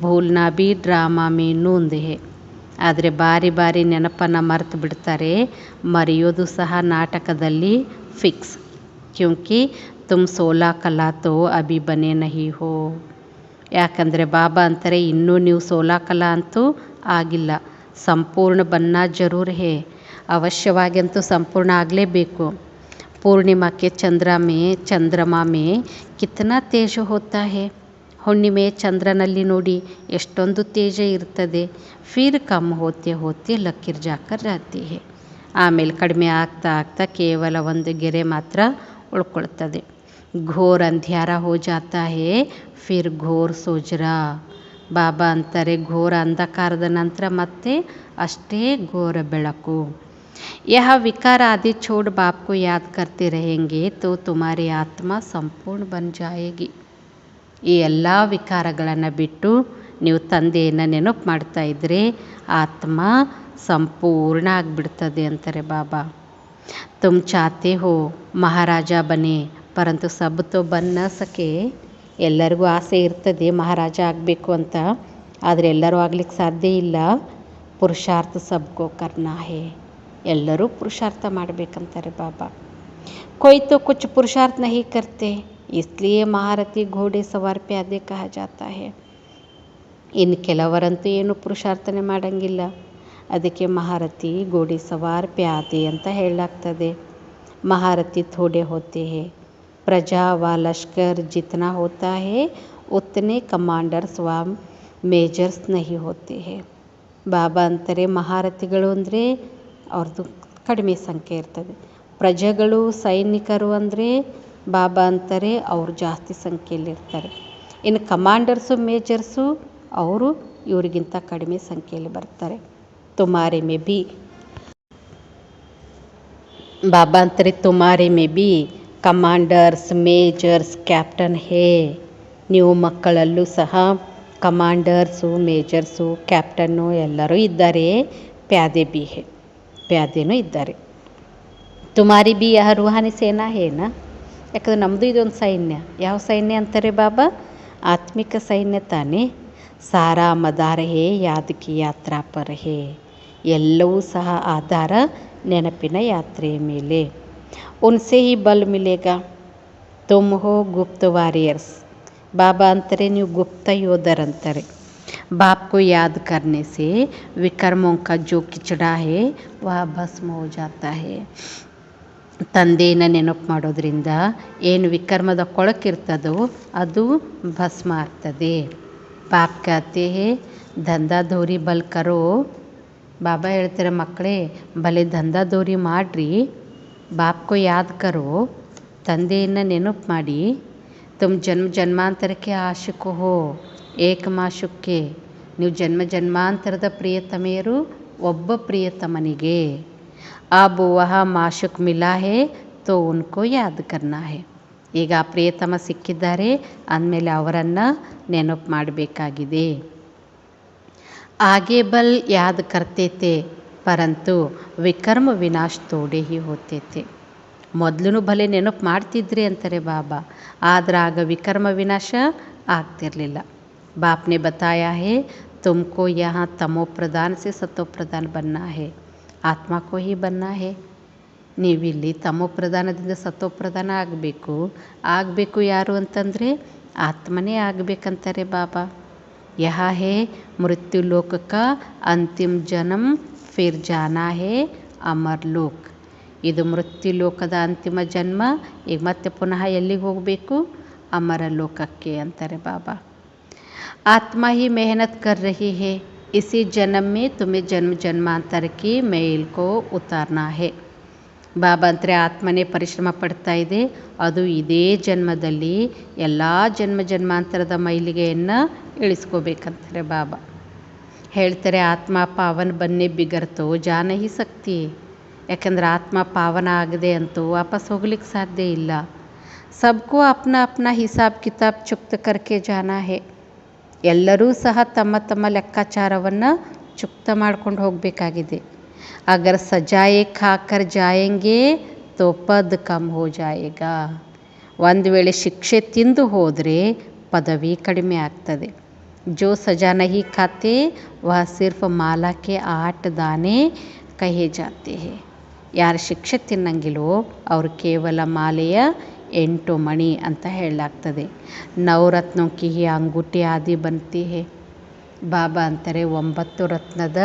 भूलना भी ड्रामा में नूंद है. ಆದರೆ ಬಾರಿ ಬಾರಿ ನೆನಪನ್ನು ಮರೆತು ಬಿಡ್ತಾರೆ. ಮರೆಯೋದು ಸಹ ನಾಟಕದಲ್ಲಿ ಫಿಕ್ಸ್. ಕ್ಯೂಂಕಿ ತುಮ್ 16 ಕಲಾ ತೋ ಅಭಿ ಬನೆ ನಹಿ ಹೋ. ಯಾಕಂದರೆ ಬಾಬಾ ಅಂತಾರೆ ಇನ್ನೂ ನೀವು 16 ಕಲಾ ಅಂತೂ ಆಗಿಲ್ಲ. ಸಂಪೂರ್ಣ ಬನ್ನ ಜರೂರ್ ಹೇ. ಅವಶ್ಯವಾಗಿ ಅಂತೂ ಸಂಪೂರ್ಣ ಆಗಲೇಬೇಕು. ಪೂರ್ಣಿಮಾ ಕೆ ಚಂದ್ರಮಾ ಮೇ ಕಿತ್ನಾ ತೇಜ ಹೋತಾ ಹೇ. ಹುಣ್ಣಿಮೆ ಚಂದ್ರನಲ್ಲಿ ನೋಡಿ ಎಷ್ಟೊಂದು ತೇಜ ಇರ್ತದೆ. ಫಿರ್ ಕಮ್ ಹೋತೆ ಹೋತೆ ಲಕೀರ್ ಜಾಕರ್ रहती है. ಆಮೇಲೆ ಕಡಿಮೆ ಆಗ್ತಾ ಆಗ್ತಾ ಕೇವಲ ಒಂದು ಗೆರೆ ಮಾತ್ರ ಉಳ್ಕೊಳ್ತದೆ. ಘೋರ್ ಅಂಧ್ಯಾರ ಹೋ ಜಾತಾ ಹೇ ಫಿರ್ ಘೋರ್ ಸೋಜರಾ. ಬಾಬಾ ಅಂತಾರೆ ಘೋರ ಅಂಧಕಾರದ ನಂತರ ಮತ್ತೆ ಅಷ್ಟೇ ಘೋರ ಬೆಳಕು. यह विकार आदि छोड़ बाप को याद करते रहेंगे तो तुम्हारी आत्मा संपूर्ण बन जाएगी. ಈ ಎಲ್ಲ ವಿಕಾರಗಳನ್ನು ಬಿಟ್ಟು ನೀವು ತಂದೆಯನ್ನು ನೆನಪು ಮಾಡ್ತಾ ಇದ್ದರೆ ಆತ್ಮ ಸಂಪೂರ್ಣ ಆಗಿಬಿಡ್ತದೆ ಅಂತಾರೆ ಬಾಬಾ. ತುಮ್ ಚಾತೆ ಹೋ ಮಹಾರಾಜ ಬನೆ ಪರಂತು ಸಬ್ ತೋ ಬನ್ ನ ಸಕೆ. ಎಲ್ಲರಿಗೂ ಆಸೆ ಇರ್ತದೆ ಮಹಾರಾಜ ಆಗಬೇಕು ಅಂತ, ಆದರೆ ಎಲ್ಲರೂ ಆಗ್ಲಿಕ್ಕೆ ಸಾಧ್ಯ ಇಲ್ಲ. ಪುರುಷಾರ್ಥ ಸಬ್ಕೋ ಕರ್ನಾ ಹೇ, ಎಲ್ಲರೂ ಪುರುಷಾರ್ಥ ಮಾಡಬೇಕಂತಾರೆ ಬಾಬಾ. कोई तो कुछ पुरुषार्थ नहीं करते, इसलिए महारथी घोड़े सवार प्यादे कहा जाता है. ಇನ್ನು ಕೆಲವರಂತೂ ಏನು ಪುರುಷಾರ್ಥನೆ ಮಾಡೋಂಗಿಲ್ಲ, ಅದಕ್ಕೆ ಮಹಾರಥಿ ಗೋಡೆ ಸವಾರ್ ಪ್ಯಾದೆ ಅಂತ ಹೇಳಲಾಗ್ತದೆ. महारथी थोड़े होते हैं, प्रजा व लश्कर जितना होता है उतने कमांडर्स व ಮೇಜರ್ಸ್ नहीं होते हैं. ಬಾಬಾ ಅಂತಾರೆ ಮಹಾರಥಿಗಳು ಅಂದರೆ ಅವ್ರದ್ದು ಕಡಿಮೆ ಸಂಖ್ಯೆ ಇರ್ತದೆ, ಪ್ರಜೆಗಳು ಸೈನಿಕರು ಅಂದರೆ ಬಾಬಾ ಅಂತಾರೆ ಅವರು ಜಾಸ್ತಿ ಸಂಖ್ಯೆಯಲ್ಲಿರ್ತಾರೆ. ಇನ್ನು ಕಮಾಂಡರ್ಸು ಮೇಜರ್ಸು ಅವರು ಇವರಿಗಿಂತ ಕಡಿಮೆ ಸಂಖ್ಯೆಯಲ್ಲಿ ಬರ್ತಾರೆ. ತುಮಾರೆ ಮೇ ಬಿ, ಬಾಬಾ ಅಂತಾರೆ ತುಮಾರೆ maybe commanders majors captain ಹೇ, ನೀವು ಮಕ್ಕಳಲ್ಲೂ ಸಹ ಕಮಾಂಡರ್ಸು ಮೇಜರ್ಸು ಕ್ಯಾಪ್ಟನ್ನು ಎಲ್ಲರೂ ಇದ್ದಾರೆ. ಪ್ಯಾದೆ ಬಿ ಹೇ, ಪ್ಯಾದೆನೂ ಇದ್ದಾರೆ. ತುಮಾರಿ ಬಿ ಯಹ ರೂಹಾನಿ ಸೇನಾ ಹೇನ, ಯಾಕಂದರೆ ನಮ್ಮದು ಇದೊಂದು ಸೈನ್ಯ. ಯಾವ ಸೈನ್ಯ ಅಂತಾರೆ ಬಾಬಾ? ಆತ್ಮಿಕ ಸೈನ್ಯ ತಾನೇ. ಸಾರಾ ಮದಾರ ಹೇ ಯಾದ್ ಕಿ ಯಾತ್ರಾ ಪರ ಹೇ, ಎಲ್ಲವೂ ಸಹ ಆಧಾರ ನೆನಪಿನ ಯಾತ್ರೆಯ ಮೇಲೆ. ಉನ್ಸೆ ಹಿ ಬಲ್ ಮಿಲೇಗಾ, ತುಮ್ ಹೋ ಗುಪ್ತ ವಾರಿಯರ್ಸ್. ಬಾಬಾ ಅಂತಾರೆ ನೀವು ಗುಪ್ತ ಯೋಧರಂತಾರೆ. बाप को याद करने से विकर्मों का जो किचड़ा है वह भस्म हो जाता है. ತಂದೆಯನ್ನು ನೆನಪು ಮಾಡೋದ್ರಿಂದ ಏನು ವಿಕರ್ಮದ ಕೊಳಕಿರ್ತದೋ ಅದು ಭಸ್ಮ ಆಗ್ತದೆ. ಬಾಪ್ ಕಹತೆ ಹೇ ದಂಧಾಧೋರಿ ಬಲ್ ಕರೋ, ಬಾಬಾ ಹೇಳ್ತಾರೆ ಮಕ್ಕಳೇ ಭಲೆ ದಂಧಾಧೋರಿ ಮಾಡಿರಿ. ಬಾಪ್ಕೋ ಯಾದ್ ಕರೋ, ತಂದೆಯನ್ನು ನೆನಪು ಮಾಡಿ. ತುಮ್ ಜನ್ಮ ಜನ್ಮಾಂತರಕ್ಕೆ ಆಶಿಕೋ ಹೋ ಏಕ ಮಾಶುಕ್ಕೆ, ನೀವು ಜನ್ಮ ಜನ್ಮಾಂತರದ ಪ್ರಿಯತಮೆಯರು ಒಬ್ಬ ಪ್ರಿಯತಮನಿಗೆ. अब वह माशुक ಮಿಲಾ ಹೇ ತೋ ಉನ್ಕೋ ಯಾದ್ ಕರ್ನಾ ಹೇ, ಈಗ ಆ ಪ್ರಿಯತಮ ಸಿಕ್ಕಿದ್ದಾರೆ ಅಂದಮೇಲೆ ಅವರನ್ನು ನೆನಪು ಮಾಡಬೇಕಾಗಿದೆ. ಆಗೆ ಬಲ್ ಯಾದ್ ಕರ್ತೆ ಥೇ ಪರಂತು ವಿಕರ್ಮ ವಿನಾಶ್ ತೋಡೆ ಹಿ ಹೋತೆ ಥೇ. ಮೊದಲು ಭಲೆ ನೆನಪು ಮಾಡ್ತಿದ್ರಿ ಅಂತಾರೆ ಬಾಬಾ, ಆದರೆ ಆಗ ವಿಕರ್ಮ ವಿನಾಶ ಆಗ್ತಿರಲಿಲ್ಲ. ಬಾಪ್ನೆ ಬತಾಯಾ ಹೇ ತುಮಕೋ ಯಹಾ ತಮೋ ಪ್ರಧಾನ ಸೆ ಸತೋ ಪ್ರಧಾನ ಬನ್ನಾ ಹೇ, ಆತ್ಮಕೋ ಹಿ ಬನ್ನಾ ಹೇ. ನೀವಿಲ್ಲಿ ತಮೋ ಪ್ರಧಾನದಿಂದ ಸತೋ ಪ್ರಧಾನ ಆಗಬೇಕು ಯಾರು ಅಂತಂದರೆ ಆತ್ಮನೇ ಆಗಬೇಕಂತಾರೆ ಬಾಬಾ. ಯಹ ಹೇ ಮೃತ್ಯು ಲೋಕಕ ಅಂತಿಮ ಜನ್ಮ ಫಿರ್ ಜಾನಾ ಹೇ ಅಮರ್ ಲೋಕ್. ಇದು ಮೃತ್ಯು ಲೋಕದ ಅಂತಿಮ ಜನ್ಮ, ಈಗ ಮತ್ತೆ ಪುನಃ ಎಲ್ಲಿಗೆ ಹೋಗಬೇಕು? ಅಮರ ಲೋಕಕ್ಕೆ ಅಂತಾರೆ ಬಾಬಾ. ಆತ್ಮ ಹಿ ಮೆಹನತ್ ಕರ್ ರಹಿ ಹೇ, ಇಸಿ ಜನ್ಮ ಮೇ ತುಮೆ ಜನ್ಮ ಜನ್ಮಾಂತರ ಕಿ ಮೇಲ್ ಕೋ ಉತಾರ್ನಾ ಹೇ. ಬಾಬಾ ಅಂತಾರೆ ಆತ್ಮನೇ ಪರಿಶ್ರಮ ಪಡ್ತಾ ಇದೆ, ಅದು ಇದೇ ಜನ್ಮದಲ್ಲಿ ಎಲ್ಲ ಜನ್ಮ ಜನ್ಮಾಂತರದ ಮೈಲಿಗೆಯನ್ನು ಇಳಿಸ್ಕೋಬೇಕಂತಾರೆ ಬಾಬಾ. ಹೇಳ್ತಾರೆ ಆತ್ಮ ಪಾವನ ಬನ್ನೆ ಬಿಗರ್ತೋ ಜಾನ ಹಿ ಸಕ್ತಿ, ಯಾಕಂದ್ರೆ ಆತ್ಮ ಪಾವನ ಆಗದೆ ಅಂತೂ ವಾಪಸ್ ಹೋಗ್ಲಿಕ್ಕೆ ಸಾಧ್ಯ ಇಲ್ಲ. ಸಬ್ಕೋ ಅಪ್ನ ಅಪ್ನ ಹಿಸಾಬ್ ಕಿತಾಬ್ ಚುಕ್ತ ಕರ್ಕೆ ಜಾನಾ ಹೇ, ಎಲ್ಲರೂ ಸಹ ತಮ್ಮ ತಮ್ಮ ಲೆಕ್ಕಾಚಾರವನ್ನು ಚುಕ್ತ ಮಾಡ್ಕೊಂಡು ಹೋಗಬೇಕಾಗಿದೆ. ಅಗರ್ ಸಜಾಯೆ ಖಾಕರ್ ಜಾಯೆಂಗೆ ತೋ ಪದ್ ಕಮ್ ಹೋ ಜಾಯೇಗಾ, ಒಂದು ವೇಳೆ ಶಿಕ್ಷೆ ತಿಂದು ಹೋದರೆ ಪದವಿ ಕಡಿಮೆ ಆಗ್ತದೆ. ಜೋ ಸಜಾ ನಹಿ ಖಾತೆ ವಹ ಸಿರ್ಫ್ ಮಾಲಾ ಕೆ 8 ದಾನೆ ಕಹೆ ಜಾತೆ ಹೇ. ಯಾರು ಶಿಕ್ಷೆ ತಿನ್ನಂಗಿಲ್ವೋ ಅವರು ಕೇವಲ ಮಾಲೆಯ 8 ಮಣಿ ಅಂತ ಹೇಳಲಾಗ್ತದೆ. ನವರತ್ನೋ ಕಿ ಹಿ ಅಂಗೂಠಿ ಆದಿ ಬನ್ತಿ ಹೇ. ಬಾಬಾ ಅಂತಾರೆ 9 ರತ್ನದ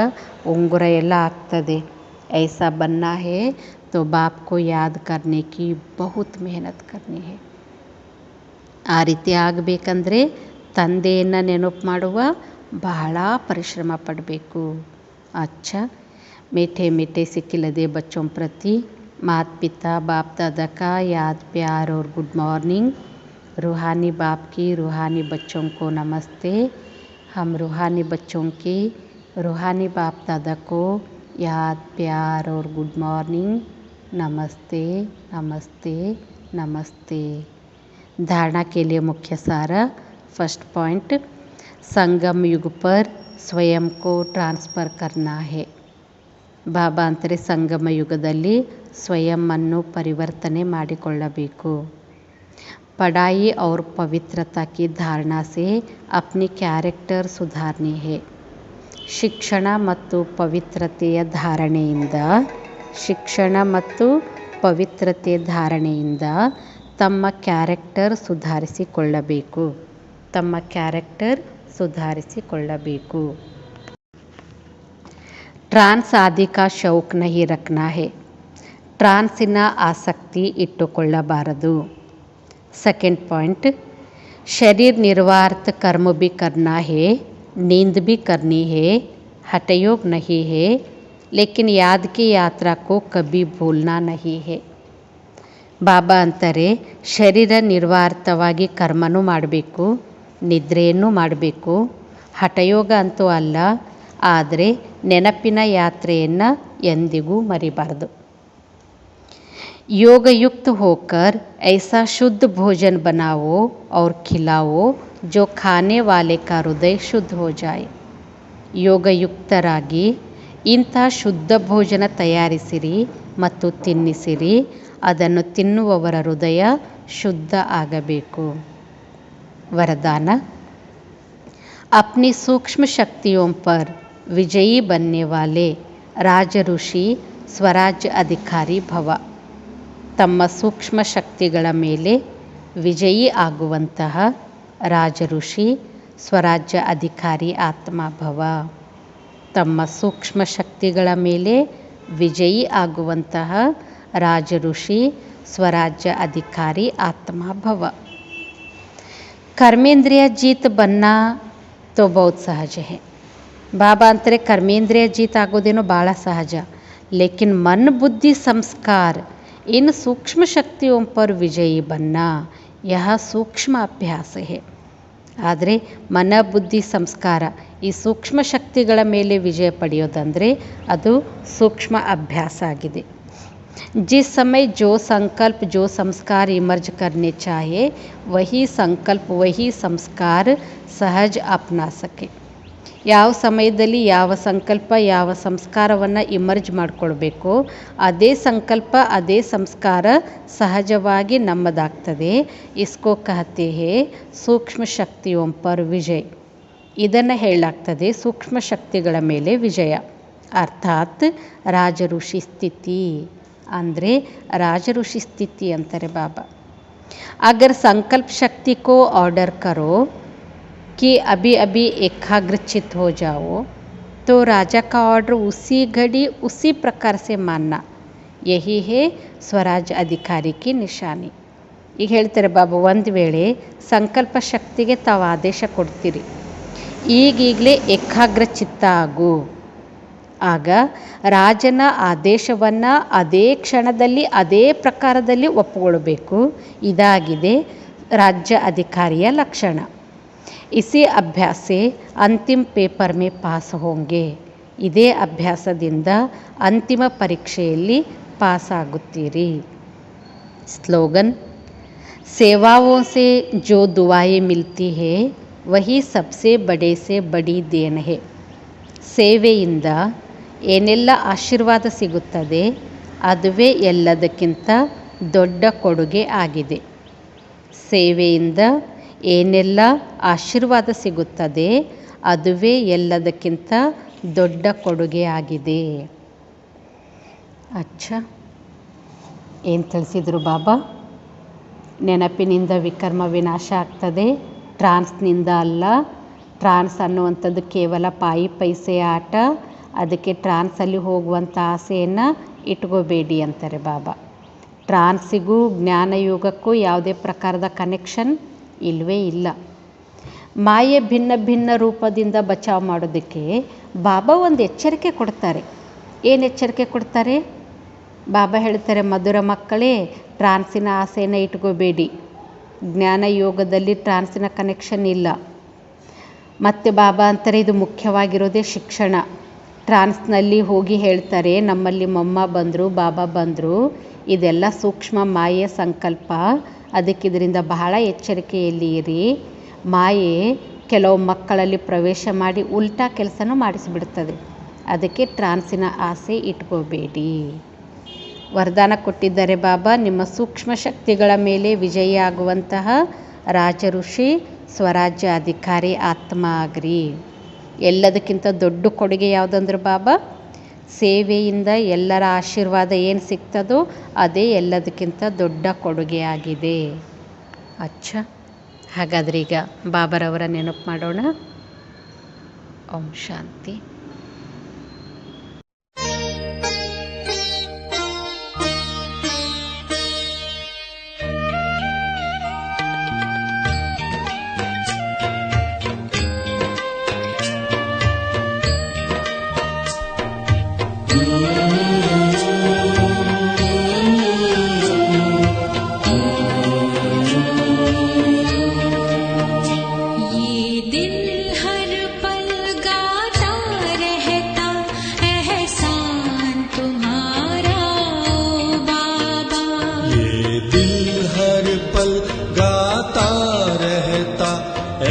ಉಂಗುರ ಎಲ್ಲ ಆಗ್ತದೆ. ಐಸಾ ಬನ್ನಾ ಹೇ ತೋ ಬಾಪ್ ಕೋ ಯಾದ್ ಕರ್ನೆ ಕಿ ಬಹುತ್ ಮೆಹನತ್ ಕರ್ನಿ ಹೇ. ಆ ರೀತಿ ಆಗಬೇಕಂದ್ರೆ ತಂದೆಯನ್ನು ನೆನಪು ಮಾಡುವ ಬಹಳ ಪರಿಶ್ರಮ ಪಡಬೇಕು. ಅಚ್ಚಾ मीठे मीठे से खिलते बच्चों प्रति माता पिता बाप दादा का याद प्यार और गुड मॉर्निंग. रूहानी बाप की रूहानी बच्चों को नमस्ते. हम रूहानी बच्चों की रूहानी बाप दादा को याद प्यार और गुड मॉर्निंग. नमस्ते नमस्ते नमस्ते. धारणा के लिए मुख्य सारा. फर्स्ट पॉइंट, संगम युग पर स्वयं को ट्रांसफ़र करना है. ಬಾಬಾ ಅಂತಾರೆ ಸಂಗಮ ಯುಗದಲ್ಲಿ ಸ್ವಯಂವನ್ನು ಪರಿವರ್ತನೆ ಮಾಡಿಕೊಳ್ಳಬೇಕು. पढ़ाई और पवित्रता की धारणा से अपनी ಕ್ಯಾರೆಕ್ಟರ್ ಸುಧಾರಣೆ है. ಶಿಕ್ಷಣ ಮತ್ತು ಪವಿತ್ರತೆಯ ಧಾರಣೆಯಿಂದ ತಮ್ಮ ಕ್ಯಾರೆಕ್ಟರ್ ಸುಧಾರಿಸಿಕೊಳ್ಳಬೇಕು. ಟ್ರಾನ್ಸ್ ಆದಿ ಕಾ ಶೌಕ್ ನಹಿ ರಖನಾ ಹೈ. ಟ್ರಾನ್ಸಿನ ಆಸಕ್ತಿ ಇಟ್ಟುಕೊಳ್ಳಬಾರದು. सेकंड पॉइंट, शरीर निर्वार्थ कर्म भी करना है, नींद भी करनी है, हठयोग नहीं है, लेकिन याद की यात्रा को कभी भूलना नहीं है. ಬಾಬಾ ಅಂತಾರೆ, ಶರೀರ ನಿರ್ವಾರ್ಥವಾಗಿ ಕರ್ಮನೂ ಮಾಡಬೇಕು, ನಿದ್ರೆಯನ್ನು ಮಾಡಬೇಕು, ಹಠಯೋಗ ಅಂತೂ ಅಲ್ಲ, ಆದರೆ ನೆನಪಿನ ಯಾತ್ರೆಯನ್ನು ಎಂದಿಗೂ ಮರಿಬಾರ್ದು. योग युक्त होकर ऐसा शुद्ध भोजन बनाओ और खिलाओ जो खाने वाले का हृदय शुद्ध हो जाए. ಯೋಗಯುಕ್ತರಾಗಿ ಇಂಥ ಶುದ್ಧ ಭೋಜನ ತಯಾರಿಸಿರಿ ಮತ್ತು ತಿನ್ನಿಸಿರಿ, ಅದನ್ನು ತಿನ್ನುವವರ ಹೃದಯ ಶುದ್ಧ ಆಗಬೇಕು. वरदान, अपनी सूक्ष्म शक्तियों पर विजयी बनने वाले राज ऋषि स्वराज्य अधिकारी भव. ತಮ್ಮ ಸೂಕ್ಷ್ಮ ಶಕ್ತಿಗಳ ಮೇಲೆ ವಿಜಯಿ ಆಗುವಂತಹ ರಾಜ ಋಷಿ ಸ್ವರಾಜ್ಯ ಅಧಿಕಾರಿ ಆತ್ಮ ಭವ. ತಮ್ಮ ಸೂಕ್ಷ್ಮ ಶಕ್ತಿಗಳ ಮೇಲೆ ವಿಜಯಿ ಆಗುವಂತಹ ರಾಜ ಋಷಿ ಸ್ವರಾಜ್ಯ ಅಧಿಕಾರಿ ಆತ್ಮ ಭವ. ಕರ್ಮೇಂದ್ರಿಯ ಜೀತ್ ಬನ್ನ ತೋ ಬಹುತ್ ಸಹಜ ಹೈ. ಬಾಬಾ ಅಂತಾರೆ ಕರ್ಮೇಂದ್ರಿಯ ಜೀತ್ ಆಗೋದೇನೋ ಭಾಳ ಸಹಜ, ಲೇಕಿನ್ ಮನ್ ಬುದ್ಧಿ ಸಂಸ್ಕಾರ इन सूक्ष्म शक्तियों पर विजयी बनना यह सूक्ष्म अभ्यास है. ಆದರೆ ಮನ ಬುದ್ಧಿ ಸಂಸ್ಕಾರ ಈ ಸೂಕ್ಷ್ಮ ಶಕ್ತಿಗಳ ಮೇಲೆ ವಿಜಯ ಪಡೆಯೋದಂದರೆ ಅದು ಸೂಕ್ಷ್ಮ ಅಭ್ಯಾಸ ಆಗಿದೆ. जिस समय जो संकल्प जो संस्कार इमर्ज करने चाहिए वही संकल्प वही संस्कार सहज अपना सके. ಯಾವ ಸಮಯದಲ್ಲಿ ಯಾವ ಸಂಕಲ್ಪ ಯಾವ ಸಂಸ್ಕಾರವನ್ನು ಇಮರ್ಜ್ ಮಾಡಿಕೊಳ್ಬೇಕೋ ಅದೇ ಸಂಕಲ್ಪ ಅದೇ ಸಂಸ್ಕಾರ ಸಹಜವಾಗಿ ನಮ್ಮದಾಗ್ತದೆ. ಇಸ್ಕೋ ಕಹತೆ ಹೇ ಸೂಕ್ಷ್ಮ ಶಕ್ತಿಯೋಂ ಪರ್ ವಿಜಯ್. ಇದನ್ನು ಹೇಳಲಾಗ್ತದೆ ಸೂಕ್ಷ್ಮ ಶಕ್ತಿಗಳ ಮೇಲೆ ವಿಜಯ, ಅರ್ಥಾತ್ ರಾಜಋಷಿ ಸ್ಥಿತಿ. ಅಂದರೆ ರಾಜಋಷಿ ಸ್ಥಿತಿ ಅಂತಾರೆ ಬಾಬಾ. ಅಗರ್ ಸಂಕಲ್ಪ ಶಕ್ತಿ ಕೋ ಆರ್ಡರ್ ಕರೋ कि अभी अभी एकाग्रचित हो जाओ तो राजा का ऑर्डर उसी घड़ी उसी प्रकार से मानना, यही है स्वराज अधिकारी की निशानी. ಈಗ ಹೇಳ್ತಾರೆ ಬಾಬಾ, ಒಂದು ವೇಳೆ ಸಂಕಲ್ಪ ಶಕ್ತಿಗೆ ತಾವು ಆದೇಶ ಕೊಡ್ತೀರಿ, ಈಗೀಗಲೇ ಏಕಾಗ್ರಚಿತ್ತ ಆಗು, ಆಗ ರಾಜನ ಆದೇಶವನ್ನು ಅದೇ ಕ್ಷಣದಲ್ಲಿ ಅದೇ ಪ್ರಕಾರದಲ್ಲಿ ಒಪ್ಪಿಕೊಳ್ಬೇಕು. ಇದಾಗಿದೆ ರಾಜ್ಯ ಅಧಿಕಾರಿಯ ಲಕ್ಷಣ. इसी अभ्यास से अंतिम पेपर में पास होंगे. ಇದೇ ಅಭ್ಯಾಸದಿಂದ ಅಂತಿಮ ಪರೀಕ್ಷೆಯಲ್ಲಿ ಪಾಸ್ ಆಗುತ್ತೀರಿ. स्लोगन, सेवाओं से जो दुआएं मिलती है वही सबसे बड़े से बड़ी देन है. ಸೇವೆಯಿಂದ ಏನೆಲ್ಲ ಆಶೀರ್ವಾದ ಸಿಗುತ್ತದೆ ಅದುವೇ ಎಲ್ಲದಕ್ಕಿಂತ ದೊಡ್ಡ ಕೊಡುಗೆ ಆಗಿದೆ. ಸೇವೆಯಿಂದ ಏನೆಲ್ಲ ಆಶೀರ್ವಾದ ಸಿಗುತ್ತದೆ ಅದುವೇ ಎಲ್ಲದಕ್ಕಿಂತ ದೊಡ್ಡ ಕೊಡುಗೆ ಆಗಿದೆ. ಅಚ್ಚಾ, ಏನು ತಿಳಿಸಿದರು ಬಾಬಾ? ನೆನಪಿನಿಂದ ವಿಕರ್ಮ ವಿನಾಶ ಆಗ್ತದೆ, ಟ್ರಾನ್ಸ್ನಿಂದ ಅಲ್ಲ. ಟ್ರಾನ್ಸ್ ಅನ್ನುವಂಥದ್ದು ಕೇವಲ ಪಾಯಿ ಪೈಸೆಯ ಆಟ, ಅದಕ್ಕೆ ಟ್ರಾನ್ಸಲ್ಲಿ ಹೋಗುವಂಥ ಆಸೆಯನ್ನು ಇಟ್ಕೋಬೇಡಿ ಅಂತಾರೆ ಬಾಬಾ. ಟ್ರಾನ್ಸಿಗೂ ಜ್ಞಾನಯೋಗಕ್ಕೂ ಯಾವುದೇ ಪ್ರಕಾರದ ಕನೆಕ್ಷನ್ ಇಲ್ಲವೇ ಇಲ್ಲ. ಮಾಯೆ ಭಿನ್ನ ಭಿನ್ನ ರೂಪದಿಂದ ಬಚಾವ್ ಮಾಡೋದಕ್ಕೆ ಬಾಬಾ ಒಂದು ಎಚ್ಚರಿಕೆ ಕೊಡ್ತಾರೆ. ಏನು ಎಚ್ಚರಿಕೆ ಕೊಡ್ತಾರೆ? ಬಾಬಾ ಹೇಳ್ತಾರೆ, ಮಧುರ ಮಕ್ಕಳೇ, ಟ್ರಾನ್ಸಿನ ಆಸೆಯನ್ನು ಇಟ್ಕೋಬೇಡಿ. ಜ್ಞಾನ ಯೋಗದಲ್ಲಿ ಟ್ರಾನ್ಸಿನ ಕನೆಕ್ಷನ್ ಇಲ್ಲ. ಮತ್ತು ಬಾಬಾ ಅಂತಾರೆ, ಇದು ಮುಖ್ಯವಾಗಿರೋದೇ ಶಿಕ್ಷಣ. ಟ್ರಾನ್ಸ್ನಲ್ಲಿ ಹೋಗಿ ಹೇಳ್ತಾರೆ, ನಮ್ಮಲ್ಲಿ ಮಮ್ಮ ಬಂದರು, ಬಾಬಾ ಬಂದರು, ಇದೆಲ್ಲ ಸೂಕ್ಷ್ಮ ಮಾಯೆಯ ಸಂಕಲ್ಪ, ಅದಕ್ಕೆ ಇದರಿಂದ ಬಹಳ ಎಚ್ಚರಿಕೆಯಲ್ಲಿ ಇರಿ. ಮಾಯೆ ಕೆಲವು ಮಕ್ಕಳಲ್ಲಿ ಪ್ರವೇಶ ಮಾಡಿ ಉಲ್ಟಾ ಕೆಲಸನೂ ಮಾಡಿಸಿಬಿಡ್ತದೆ. ಅದಕ್ಕೆ ಟ್ರಾನ್ಸಿನ ಆಸೆ ಇಟ್ಕೋಬೇಡಿ. ವರದಾನ ಕೊಟ್ಟಿದ್ದಾರೆ ಬಾಬಾ. ನಿಮ್ಮ ಸೂಕ್ಷ್ಮ ಶಕ್ತಿಗಳ ಮೇಲೆ ವಿಜಯಿಯಾಗುವಂತಹ ರಾಜ ಋಷಿ ಸ್ವರಾಜ್ಯ ಅಧಿಕಾರಿ ಆತ್ಮ ಆಗ್ರಿ. ಎಲ್ಲದಕ್ಕಿಂತ ದೊಡ್ಡ ಕೊಡುಗೆ ಯಾವುದಂದ್ರೆ ಬಾಬಾ, ಸೇವೆಯಿಂದ ಎಲ್ಲರ ಆಶೀರ್ವಾದ ಏನು ಸಿಗ್ತದೋ ಅದೇ ಎಲ್ಲದಕ್ಕಿಂತ ದೊಡ್ಡ ಕೊಡುಗೆಯಾಗಿದೆ. ಹಾಗಾದ್ರೆ ಈಗ ಬಾಬಾರವರ ನೆನಪು ಮಾಡೋಣ. ಓಂ ಶಾಂತಿ.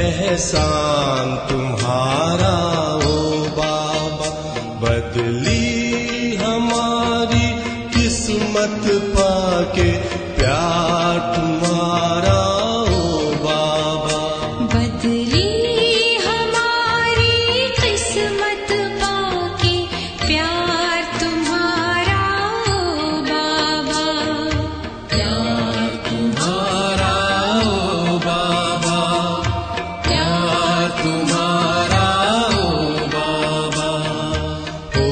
एहसान तुम्हारा ओ बाबा, बदली हमारी किस्मत पाके प्यार तुम्हारा ओ बाबा, बदली हमारी किस्मत पाके प्यार तुम्हारा ओ बाबा, प्यार तुम्हारा ओ बाबा, प्यार तुम्हारा ओ बाबा। ओ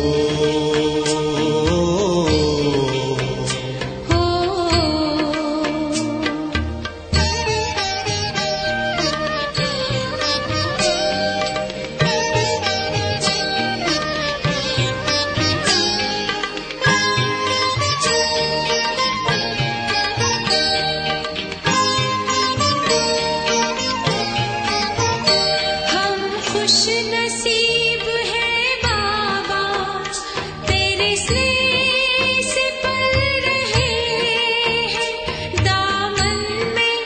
हम खुश नसीब है बाबा, तेरे स्नेह से पल रहे हैं, दामन में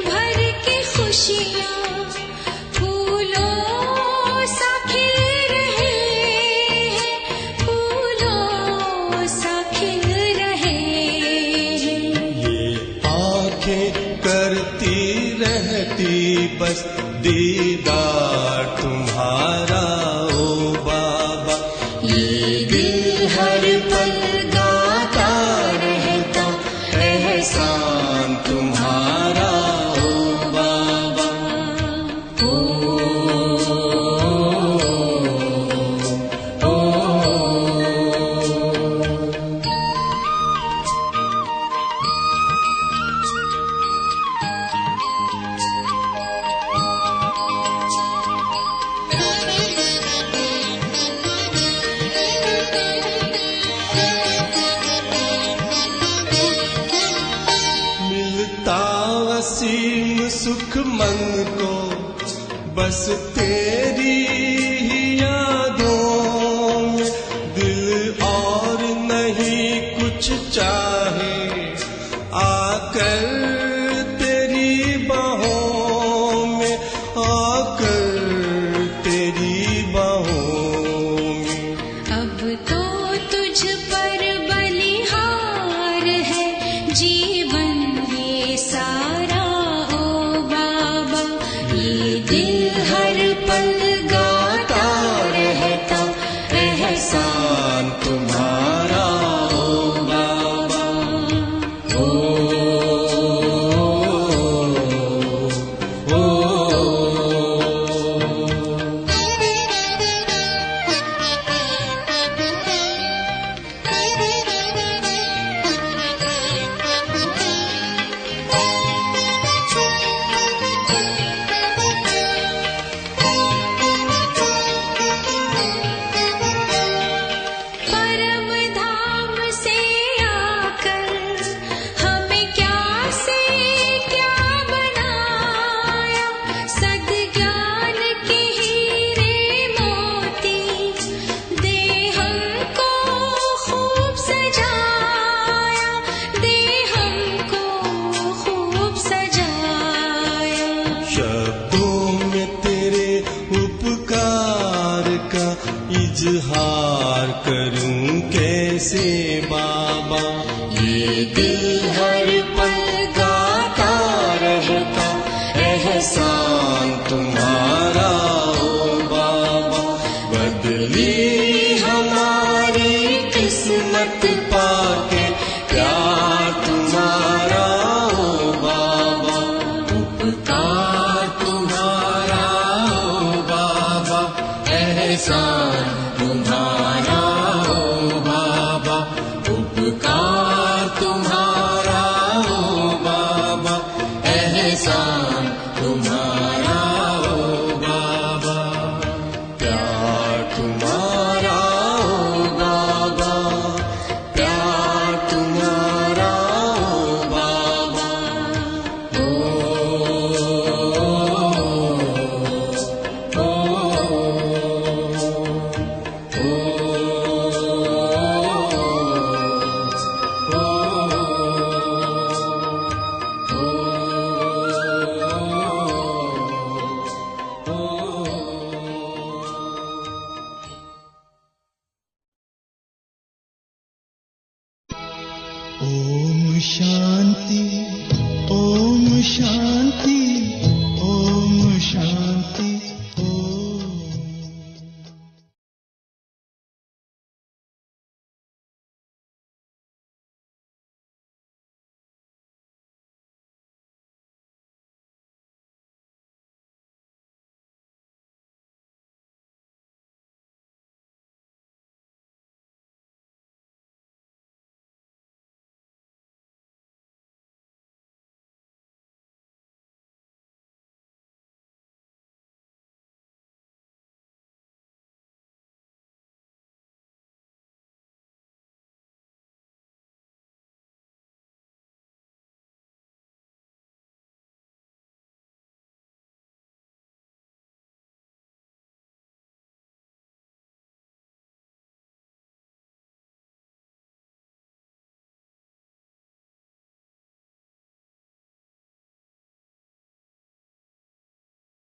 भर के खुशियाँ फूलों सा खिल रहे हैं, फूलों सा खिल रहे हैं। ये आंखें करती रहती बस दीदार तुम्हारा ओ बाबा, ये दिल हर पल गाता रहता एहसान तुम्हारा ओ बाबा। ओ मिलता असीम सुख मन को बस तेरी ही यादों में, दिल और नहीं कुछ चाहे आकर तेरी बाहों में, आकर तेरी बाहों में। अब तो तुझ पर बलिहार है जीवन ये सारा ओ बाबा, ये दिल हर पल गाता एहसान तुम्हारा ओ बाबा, उपकार तुम्हारा ओ बाबा, एहसान तुम्हारा ओ बाबा, प्यार तुम्हारा ओ बाबा, प्यार तुम्हारा ओ बाबा। ओम शांति, ओम शांति, ओम शांति।